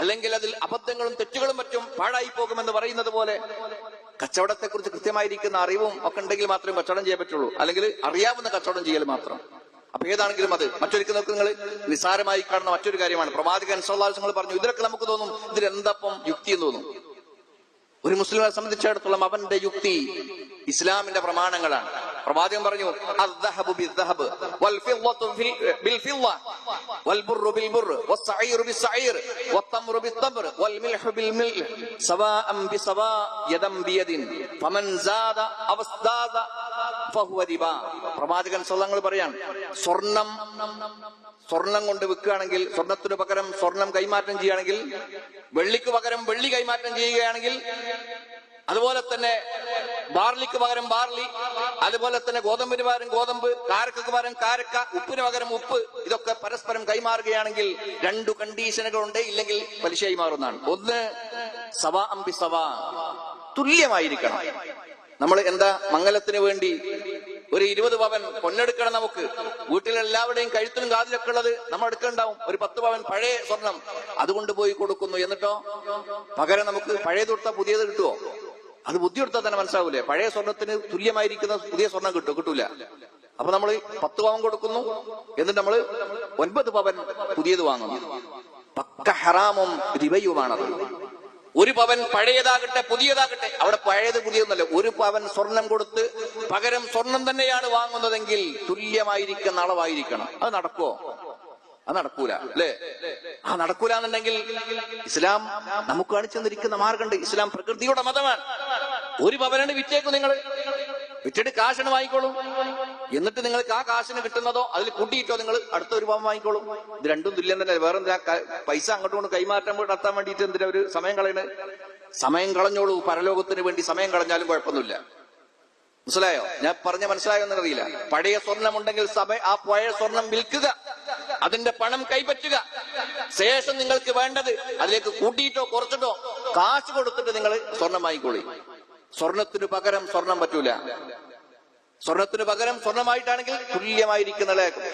അല്ലെങ്കിൽ അതിൽ അബദ്ധങ്ങളും തെറ്റുകളും മറ്റും പാഴായി പോകുമെന്ന് പറയുന്നത് പോലെ, കച്ചവടത്തെ കുറിച്ച് കൃത്യമായിരിക്കുന്ന അറിവും ഒക്കെ ഉണ്ടെങ്കിൽ മാത്രമേ കച്ചവടം ചെയ്യാൻ പറ്റുള്ളൂ. അല്ലെങ്കിൽ അറിയാവുന്ന കച്ചവടം ചെയ്യൽ മാത്രം. അപ്പൊ ഏതാണെങ്കിലും അത് മറ്റൊരിക്കൽ നോക്ക്, നിങ്ങൾ നിസ്സാരമായി കാണുന്ന മറ്റൊരു കാര്യമാണ്. പ്രവാചകൻ സല്ലല്ലാഹു അലൈഹി വസല്ലം പറഞ്ഞു, ഇതിലൊക്കെ നമുക്ക് തോന്നും ഇതിലെന്തപ്പം യുക്തി എന്ന് തോന്നും. ഒരു മുസ്ലിമിനെ സംബന്ധിച്ചിടത്തോളം അവന്റെ യുക്തി ഇസ്ലാമിന്റെ പ്രമാണങ്ങളാണ്. പ്രവാചകൻ പറഞ്ഞു, അദ്ദഹബു ബിദ്ദഹബ് വൽഫിദ്ദതു ബിൽഫിദ്ദ വൽബുർറു ബിൽബുർറ് വസ്സഈറു ബിസ്സഈർ വത്തംറു ബിത്തംർ വൽമിൽഹു ബിൽമിൽഹ് സവാഅൻ ബിസവാ യദം ബിയദിൻ ഫമൻ സാദ അവസ്ദാദ ഫഹുവ റിബാ. പ്രവാചകൻ സല്ലല്ലാഹു അലൈഹി പറയാണ്, സ്വർണം കൊണ്ട് വിൽക്കുകയാണെങ്കിൽ, സ്വർണത്തിന് പകരം സ്വർണം കൈമാറ്റം ചെയ്യുകയാണെങ്കിൽ, വെള്ളിക്ക് പകരം വെള്ളി കൈമാറ്റം ചെയ്യുകയാണെങ്കിൽ, അതുപോലെ തന്നെ ബാർലിക്ക് പകരം ബാർലി, അതുപോലെ തന്നെ ഗോതമ്പിന് പകരം ഗോതമ്പ്, കാരക്ക് പകരം കാരക്ക, ഉപ്പിന് പകരം ഉപ്പ്, ഇതൊക്കെ പരസ്പരം കൈമാറുകയാണെങ്കിൽ 2 കണ്ടീഷനുകൾ ഉണ്ട്, ഇല്ലെങ്കിൽ പലിശയായി മാറുന്നതാണ്. ഒന്ന്, സവാ അംബി സവാ, തുല്യമായിരിക്കണം. നമ്മൾ എന്താ മംഗലത്തിന് വേണ്ടി ഒരു 20 പവൻ പൊന്നെടുക്കണം, നമുക്ക് വീട്ടിലെല്ലാവരുടെയും കഴുത്തിലും കാതിലൊക്കെ ഉള്ളത് നമ്മൾ എടുക്കണ്ടാവും. ഒരു 10 പവൻ പഴയ സ്വർണം അതുകൊണ്ട് പോയി കൊടുക്കുന്നു. എന്നിട്ടോ പകരം നമുക്ക് പഴയത് കൊടുത്താൽ പുതിയത് കിട്ടുമോ? അത് ബുദ്ധി കൊടുത്താൽ തന്നെ മനസ്സിലാവൂലേ? പഴയ സ്വർണത്തിന് തുല്യമായിരിക്കുന്ന പുതിയ സ്വർണം കിട്ടൂല. അപ്പൊ നമ്മൾ 10 പവൻ കൊടുക്കുന്നു, എന്നിട്ട് നമ്മൾ 9 പവൻ പുതിയത് വാങ്ങുന്നു. പക്ക ഹറാമും റിബയുമാണത്. 1 പവൻ പഴയതാകട്ടെ പുതിയതാകട്ടെ, അവിടെ പഴയത് പുതിയതൊന്നല്ല, 1 പവൻ സ്വർണം കൊടുത്ത് പകരം സ്വർണം തന്നെയാണ് വാങ്ങുന്നതെങ്കിൽ തുല്യമായിരിക്കുന്ന അളവായിരിക്കണം. അത് നടക്കുവോ? അത് നടക്കൂല, അല്ലേ? ആ നടക്കൂല എന്നുണ്ടെങ്കിൽ ഇസ്ലാം നമുക്ക് കാണിച്ചു തന്നിരിക്കുന്ന മാർഗമുണ്ട്. ഇസ്ലാം പ്രകൃതിയുടെ മതമാണ്. 1 പവനാണ് വിറ്റേക്കും, നിങ്ങൾ വിറ്റിട്ട് കാശിന് വാങ്ങിക്കോളൂ. എന്നിട്ട് നിങ്ങൾക്ക് ആ കാശിന് കിട്ടുന്നതോ അതിൽ കൂട്ടിയിട്ടോ നിങ്ങൾ അടുത്ത 1 പവൻ വാങ്ങിക്കോളൂ. ഇത് രണ്ടും തുല്യം തന്നെ. വേറെ എന്താ പൈസ അങ്ങോട്ടും കൊണ്ട് കൈമാറ്റം നടത്താൻ വേണ്ടിയിട്ട് എന്തിനാ ഒരു സമയം കളയണ്? സമയം കളഞ്ഞോളൂ. പരലോകത്തിന് വേണ്ടി സമയം കളഞ്ഞാലും കുഴപ്പമൊന്നുമില്ല. മനസ്സിലായോ? ഞാൻ പറഞ്ഞ മനസ്സിലായോ എന്നറിയില്ല. പഴയ സ്വർണം ഉണ്ടെങ്കിൽ ആ പഴയ സ്വർണം വിൽക്കുക, അതിന്റെ പണം കൈപ്പറ്റുക. ശേഷം നിങ്ങൾക്ക് വേണ്ടത് അതിലേക്ക് കൂട്ടിയിട്ടോ കുറച്ചിട്ടോ കാശ് കൊടുത്തിട്ട് നിങ്ങൾ സ്വർണം വാങ്ങിക്കോളി. സ്വർണത്തിന് പകരം സ്വർണം പറ്റൂല. സ്വർണത്തിന് പകരം സ്വർണമായിട്ടാണെങ്കിൽ തുല്യമായിരിക്കുന്ന.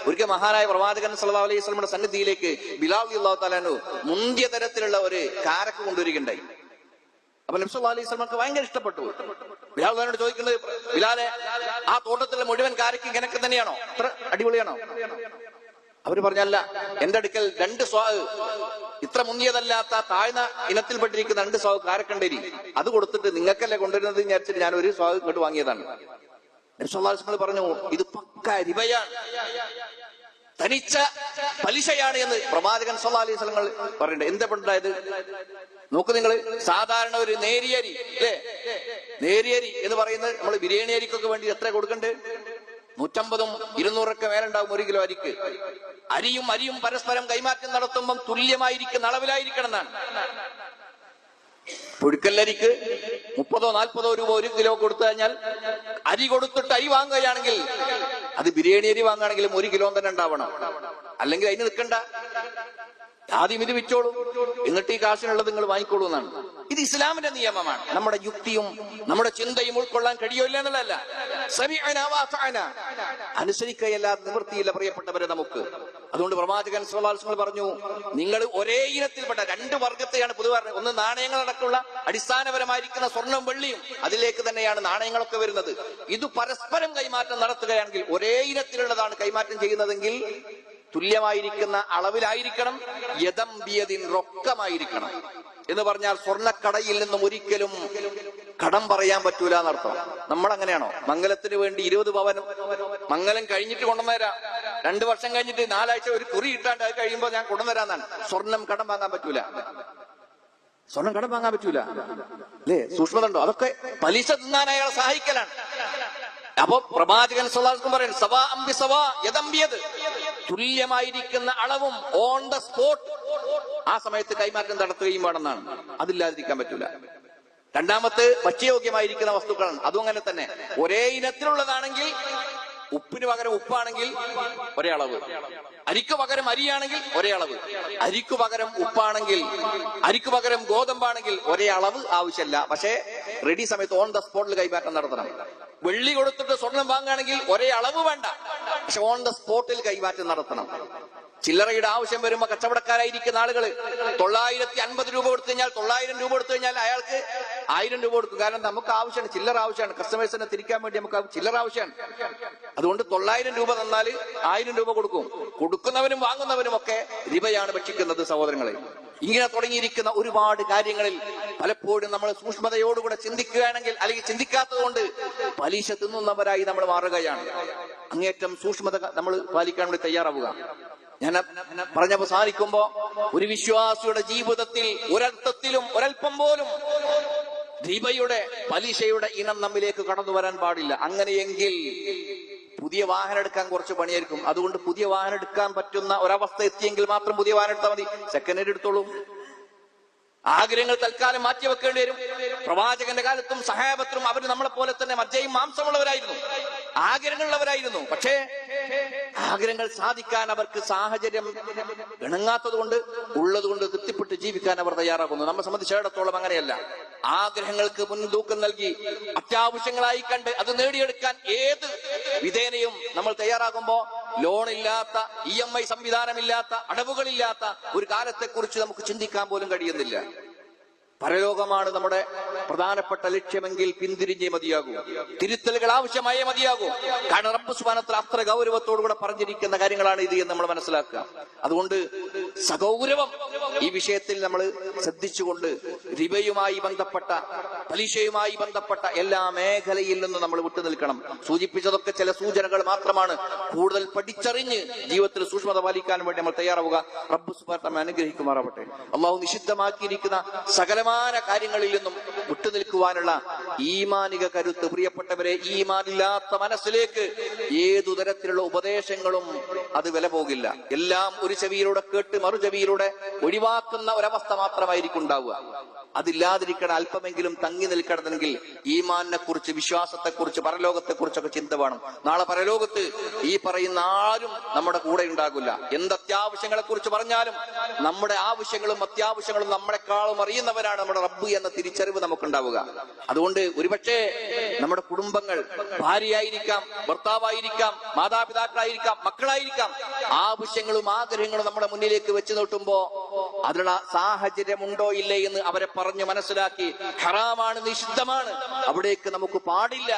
ഒരിക്കൽ മഹാനായ പ്രവാചകൻ സല്ലല്ലാഹു അലൈഹി വസല്ലമയുടെ സന്നിധിയിലേക്ക് ബിലാൽ റളിയല്ലാഹു തആല അൻഹു മുന്തിയ തരത്തിലുള്ള ഒരു കാരക്ക് കൊണ്ടുവരികയുണ്ടായി. അപ്പൊ നബി സല്ലല്ലാഹു അലൈഹി വസല്ലമക്ക് ഭയങ്കര ഇഷ്ടപ്പെട്ടു. ബിലാൽ തന്നോട് ചോദിക്കുന്നത്, ബിലാലെ, ആ തോട്ടത്തിലെ മുഴുവൻ കാരക്ക് ഇങ്ങനൊക്കെ തന്നെയാണോ? അത്ര അടിപൊളിയാണോ? അവര് പറഞ്ഞല്ല, എന്റെ അടുക്കൽ 2 സ്വാഗ്, ഇത്ര മുന്തിയതല്ലാത്ത താഴ്ന്ന ഇനത്തിൽപ്പെട്ടിരിക്കുന്ന 2 സ്വാഗ് കാരക്കണ്ടേരി, അത് കൊടുത്തിട്ട് നിങ്ങൾക്കല്ലേ കൊണ്ടുവരുന്നത് വിചാരിച്ചിട്ട് ഞാൻ 1 സ്വാഗ് ഇങ്ങോട്ട് വാങ്ങിയതാണ്. നബി സല്ലല്ലാഹു അലൈഹി വസല്ലം പറഞ്ഞു, ഇത് പക്ക റിബയാണ്, തനിച്ച പലിശയാണ് എന്ന് പ്രവാചകൻ സല്ലല്ലാഹു അലൈഹി വസല്ലം പറയുന്നുണ്ട്. എന്താ ഉണ്ടായത് നോക്ക് നിങ്ങൾ. സാധാരണ ഒരു നേരിയരി, അല്ലേ? നേരിയരി എന്ന് പറയുന്നത് നമ്മൾ ബിരിയാണി അരിക്കൊക്കെ വേണ്ടി എത്ര കൊടുക്കണ്ടേ? 150 200 മേലുണ്ടാവും 1 കിലോ അരിക്ക്. അരിയും പരസ്പരം കൈമാറ്റം നടത്തുമ്പം തുല്യമായിരിക്കുന്ന അളവിലായിരിക്കണം എന്നാണ്. പുഴുക്കല്ലരിക്ക് 30 40 രൂപ 1 കിലോ കൊടുത്തു കഴിഞ്ഞാൽ, അരി കൊടുത്തിട്ട് അരി വാങ്ങുകയാണെങ്കിൽ, അത് ബിരിയാണി അരി വാങ്ങുകയാണെങ്കിലും 1 കിലോ തന്നെ ഉണ്ടാവണം. അല്ലെങ്കിൽ അതിന് നിൽക്കണ്ട, ആദ്യം ഇത് വിറ്റോളൂ, എന്നിട്ട് ഈ കാശിനുള്ളത് നിങ്ങൾ വാങ്ങിക്കോളൂ എന്നാണ്. ഇത് ഇസ്ലാമിന്റെ നിയമമാണ്. നമ്മുടെ യുക്തിയും നമ്മുടെ ചിന്തയും ഉൾക്കൊള്ളാൻ കഴിയില്ല എന്നുള്ളതല്ല. അനുസരിക്കുകയല്ലാതെ നിവൃത്തിയില്ല പ്രിയപ്പെട്ടവരെ നമുക്ക്. അതുകൊണ്ട് പ്രവാചകൻ സല്ലല്ലാഹു അലൈഹി വസല്ലം പറഞ്ഞു, നിങ്ങൾ ഒരേ ഇനത്തിൽപ്പെട്ട 2 വർഗത്തെയാണ് പൊതുവെ പറഞ്ഞത്. ഒന്ന് നാണയങ്ങളടക്കമുള്ള അടിസ്ഥാനപരമായിരിക്കുന്ന സ്വർണ്ണവും വെള്ളിയും, അതിലേക്ക് തന്നെയാണ് നാണയങ്ങളൊക്കെ വരുന്നത്. ഇത് പരസ്പരം കൈമാറ്റം നടത്തുകയാണെങ്കിൽ, ഒരേ ഇനത്തിലുള്ളതാണ് കൈമാറ്റം ചെയ്യുന്നതെങ്കിൽ തുല്യമായിരിക്കുന്ന അളവിലായിരിക്കണം. യദം ബിയദിൻ, റൊക്കമായിരിക്കണം. എന്ന് പറഞ്ഞാൽ സ്വർണ്ണക്കടയിൽ നിന്നും ഒരിക്കലും കടം പറയാൻ പറ്റൂല എന്നർത്ഥം. നമ്മൾ അങ്ങനെയാണോ? മംഗലത്തിന് വേണ്ടി 20 പവനും മംഗലം കഴിഞ്ഞിട്ട് കൊണ്ടുവന്നേരാ, 2 വർഷം കഴിഞ്ഞിട്ട് 4 ആഴ്ച ഒരു കുറി ഇട്ടാണ്ട് അത് കഴിയുമ്പോൾ ഞാൻ കൊണ്ടുവന്നേരാന്നാണ്. സ്വർണം കടം വാങ്ങാൻ പറ്റൂല, സ്വർണം കടം വാങ്ങാൻ പറ്റൂല അല്ലേ? സൂക്ഷ്മത ഉണ്ടോ? അതൊക്കെ പലിശ തിന്നാൻ അയാളെ സഹായിക്കലാണ്. അപ്പൊ പ്രവാചകൻ സ്വല്ലല്ലാഹു അലൈഹി വസല്ലം പറയുന്നു, സവാ അംബി സവാ യദംബിയത്, തുല്യമായിരിക്കുന്ന അളവും ഓൺ ദ സ്പോട്ട് ആ സമയത്ത് കൈമാറ്റം നടത്തുകയും വേണമെന്നാണ്. അതില്ലാതിരിക്കാൻ പറ്റൂല. രണ്ടാമത്തെ ഭക്ഷ്യയോഗ്യമായിരിക്കുന്ന വസ്തുക്കളാണ്. അതും അങ്ങനെ തന്നെ. ഒരേ ഇനത്തിലുള്ളതാണെങ്കിൽ, ഉപ്പിന് പകരം ഉപ്പാണെങ്കിൽ ഒരേ അളവ്, അരിക്ക് പകരം അരിയാണെങ്കിൽ ഒരേ അളവ്, അരിക്ക് പകരം ഉപ്പാണെങ്കിൽ, അരിക്ക് പകരം ഗോതമ്പാണെങ്കിൽ ഒരേ അളവ് ആവശ്യമില്ല. പക്ഷേ റെഡി സമയത്ത് ഓൺ ദ സ്പോട്ടിൽ കൈമാറ്റം നടത്തണം. വെള്ളി കൊടുത്തിട്ട് സ്വർണം വാങ്ങുകയാണെങ്കിൽ ഒരേ അളവ് വേണ്ട, പക്ഷെ ഓൺ ദ സ്പോട്ടിൽ കൈമാറ്റം നടത്തണം. ചില്ലറയുടെ ആവശ്യം വരുമ്പോ കച്ചവടക്കാരായിരിക്കുന്ന ആളുകൾ 950 രൂപ കൊടുത്തു കഴിഞ്ഞാൽ, 900 രൂപ കൊടുത്തു കഴിഞ്ഞാൽ അയാൾക്ക് 1000 രൂപ കൊടുക്കും. കാരണം നമുക്ക് ആവശ്യമാണ്, ചില്ലറ ആവശ്യമാണ്, കസ്റ്റമേഴ്സിനെ തിരിക്കാൻ വേണ്ടി നമുക്ക് ചില്ലറ ആവശ്യമാണ്. അതുകൊണ്ട് 900 രൂപ തന്നാൽ 1000 രൂപ കൊടുക്കും. കൊടുക്കുന്നവനും വാങ്ങുന്നവനും ഒക്കെ റിബയാണ് ഭക്ഷിക്കുന്നത് സഹോദരങ്ങളെ. ഇങ്ങനെ തുടങ്ങിയിരിക്കുന്ന ഒരുപാട് കാര്യങ്ങളിൽ പലപ്പോഴും നമ്മൾ സൂക്ഷ്മതയോടുകൂടെ ചിന്തിക്കുകയാണെങ്കിൽ, അല്ലെങ്കിൽ ചിന്തിക്കാത്തത് കൊണ്ട് പലിശ തിന്നുന്നവരായി നമ്മൾ മാറുകയാണ്. അങ്ങേറ്റം സൂക്ഷ്മത നമ്മൾ പാലിക്കാൻ വേണ്ടി തയ്യാറാവുക. ഞാൻ പറഞ്ഞപ്പോ സാധിക്കുമ്പോ, ഒരു വിശ്വാസിയുടെ ജീവിതത്തിൽ ഒരർത്ഥത്തിലും ഒരൽപ്പം പോലും റിബയുടെ, പലിശയുടെ ഇനം നമ്മിലേക്ക് കടന്നു വരാൻ പാടില്ല. അങ്ങനെയെങ്കിൽ പുതിയ വാഹനം എടുക്കാൻ കുറച്ച് പണിയായിരിക്കും. അതുകൊണ്ട് പുതിയ വാഹനം എടുക്കാൻ പറ്റുന്ന ഒരവസ്ഥ എത്തിയെങ്കിൽ മാത്രം പുതിയ വാഹനം എടുത്താൽ മതി. സെക്കൻഡ് ഹാൻഡ് എടുത്തോളൂ. ആഗ്രഹങ്ങൾ തൽക്കാലം മാറ്റിവെക്കേണ്ടി വരും. പ്രവാചകന്റെ കാലത്തും സഹാബത്തും അവർ നമ്മളെ പോലെ തന്നെ മജ്ജയും മാംസമുള്ളവരായിരുന്നു, ആഗ്രഹങ്ങളുള്ളവരായിരുന്നു. പക്ഷേ ആഗ്രഹങ്ങൾ സാധിക്കാൻ അവർക്ക് സാഹചര്യം ഇണങ്ങാത്തത് കൊണ്ട്, ഉള്ളതുകൊണ്ട് തൃപ്തിപ്പെട്ട് ജീവിക്കാൻ അവർ തയ്യാറാകുന്നു. നമ്മെ സംബന്ധിച്ചിടത്തോളം അങ്ങനെയല്ല. ആഗ്രഹങ്ങൾക്ക് മുൻതൂക്കം നൽകി അത്യാവശ്യങ്ങളായി കണ്ട് അത് നേടിയെടുക്കാൻ ഏത് വിധേനയും നമ്മൾ തയ്യാറാകുമ്പോ, ലോണില്ലാത്ത, EMI സംവിധാനമില്ലാത്ത, അടവുകളില്ലാത്ത ഒരു കാലത്തെക്കുറിച്ച് നമുക്ക് ചിന്തിക്കാൻ പോലും കഴിയുന്നില്ല. പരലോകമാണ് നമ്മുടെ പ്രധാനപ്പെട്ട ലക്ഷ്യമെങ്കിൽ പിന്തിരിഞ്ഞേ മതിയാകൂ. തിരുത്തലുകൾ ആവശ്യമായേ മതിയാകൂ. കാരണം റബ്ബ് സുബ്ഹാനഹു വ തആല അത്ര ഗൗരവത്തോടുകൂടെ പറഞ്ഞിരിക്കുന്ന കാര്യങ്ങളാണ് ഇത് എന്ന് നമ്മൾ മനസ്സിലാക്കുക. അതുകൊണ്ട് സഗൗരവം ഈ വിഷയത്തിൽ നമ്മൾ ശ്രദ്ധിച്ചുകൊണ്ട് റിബയുമായി ബന്ധപ്പെട്ട, പലിശയുമായി ബന്ധപ്പെട്ട എല്ലാ മേഖലയിൽ നിന്നും നമ്മൾ വിട്ടുനിൽക്കണം. സൂചിപ്പിച്ചതൊക്കെ ചില സൂചനകൾ മാത്രമാണ്. കൂടുതൽ പഠിച്ചറിഞ്ഞ് ജീവിതത്തിൽ സൂക്ഷ്മത പാലിക്കാൻ വേണ്ടി നമ്മൾ തയ്യാറാവുക. റബ്ബ് സുബ്ഹാനഹു വ തആല അനുഗ്രഹിക്കുമാറാവട്ടെ. അള്ളാഹു നിഷിദ്ധമാക്കിയിരിക്കുന്ന സകലമായ കാര്യങ്ങളിൽ നിന്നും വിട്ടുനിൽക്കുവാനുള്ള ഈമാനിക കരുത്ത്, പ്രിയപ്പെട്ടവരെ, ഈമാനില്ലാത്ത മനസ്സിലേക്ക് ഏതു തരത്തിലുള്ള ഉപദേശങ്ങളും അത് വില പോകില്ല. എല്ലാം ഒരു ചെവിയിലൂടെ കേട്ട് മറു ചെവിയിലൂടെ ഒഴിവാക്കുന്ന ഒരവസ്ഥ മാത്രമായിരിക്കും ഉണ്ടാവുക. അതില്ലാതിരിക്കണം. അല്പമെങ്കിലും തങ്ങി നിൽക്കണമെങ്കിൽ ഈമാനിനെ കുറിച്ച്, വിശ്വാസത്തെക്കുറിച്ച്, പരലോകത്തെക്കുറിച്ചൊക്കെ ചിന്ത വേണം. നാളെ പരലോകത്ത് ഈ പറയുന്ന ആരും നമ്മുടെ കൂടെ ഉണ്ടാകില്ല. എന്തത്യാവശ്യങ്ങളെ കുറിച്ച് പറഞ്ഞാലും നമ്മുടെ ആവശ്യങ്ങളും അത്യാവശ്യങ്ങളും നമ്മളെക്കാളും അറിയുന്നവരാണ് നമ്മുടെ റബ്ബ് എന്ന തിരിച്ചറിവ് നമുക്കുണ്ടാവുക. അതുകൊണ്ട് ഒരുപക്ഷെ നമ്മുടെ കുടുംബങ്ങൾ, ഭാര്യയായിരിക്കാം, ഭർത്താവായിരിക്കാം, മാതാപിതാക്കളായിരിക്കാം, മക്കളായിരിക്കാം, ആവശ്യങ്ങളും ആഗ്രഹങ്ങളും നമ്മുടെ മുന്നിലേക്ക് വെച്ച് നീട്ടുമ്പോ അതിനുള്ള സാഹചര്യം ഉണ്ടോ ഇല്ലേ എന്ന് അവരെ പറഞ്ഞു മനസ്സിലാക്കി, ഹറാമാണ്, നിഷിദ്ധമാണ്, അവിടേക്ക് നമുക്ക് പാടില്ല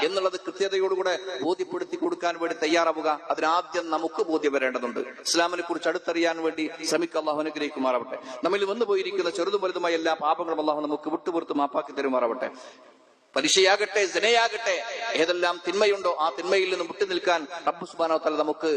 എന്നുള്ളത് കൃത്യതയോടുകൂടെ ബോധ്യപ്പെടുത്തി കൊടുക്കാൻ വേണ്ടി തയ്യാറാവുക. അതിനാദ്യം നമുക്ക് ബോധ്യം വരേണ്ടതുണ്ട്. ഇസ്ലാമിനെ കുറിച്ച് അടുത്തറിയാൻ വേണ്ടി ശ്രമിക്കുക. അല്ലാഹു അനുഗ്രഹിക്കുമാറാവട്ടെ. നമ്മിൽ വന്നു പോയിരിക്കുന്ന ചെറുതും വലുതുമായ എല്ലാ പാപങ്ങളും അല്ലാഹു നമുക്ക് വിട്ടുപുറത്ത് മാപ്പാക്കി തരുമാറാവട്ടെ. പലിശയാകട്ടെ, സിനയാകട്ടെ, ഏതെല്ലാം തിന്മയുണ്ടോ ആ തിന്മയിൽ നിന്നും വിട്ടുനിൽക്കാൻ റബ്ബ് സുബ്ഹാനഹു വ തആല നമുക്ക്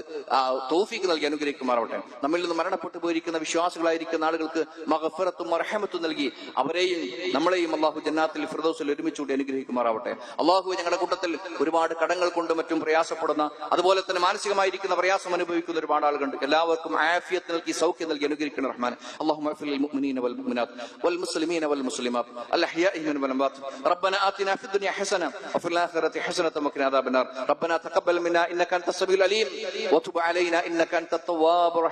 തൗഫീഖ് നൽകി അനുഗ്രഹിക്കുമാറാവട്ടെ. നമ്മിൽ നിന്ന് മരണപ്പെട്ടു പോയിരിക്കുന്ന വിശ്വാസികളായിരിക്കുന്ന ആളുകൾക്ക് മഗ്ഫിറത്തും റഹ്മത്തും നൽകി അവരെയും നമ്മളെയും അല്ലാഹു ജന്നാത്തിൽ ഫിർദൗസിൽ ഒരുമിച്ചുകൂടി അനുഗ്രഹിക്കുമാറാവട്ടെ. അല്ലാഹു ഞങ്ങളുടെ കൂട്ടത്തിൽ ഒരുപാട് കടങ്ങൾ കൊണ്ടും മറ്റും പ്രയാസപ്പെടുന്ന, അതുപോലെ തന്നെ മാനസികമായിരിക്കുന്ന പ്രയാസം അനുഭവിക്കുന്ന ഒരുപാട് ആളുകളുണ്ട്. എല്ലാവർക്കും ആഫിയത്ത് നൽകി, സൗഖ്യം നൽകി അനുഗ്രഹിക്കണം റഹ്മാൻ. അല്ലാഹുമ്മ അഗ്ഫിർ ലിൽ മുഅ്മിനീന വൽ മുഅ്മിനാത്ത് വൽ മുസ്ലിമീന വൽ മുസ്ലിമാത്ത് അൽ അഹ്യാഇ മിൻഹും വൽ അംവാത്ത്. റബ്ബനാ آتنا في الدنيا حسنة وفي الآخرة حسنة وقنا عذاب النار. ربنا تقبل منا إنك أنت السميع العليم وتب علينا إنك أنت التواب الرحيم.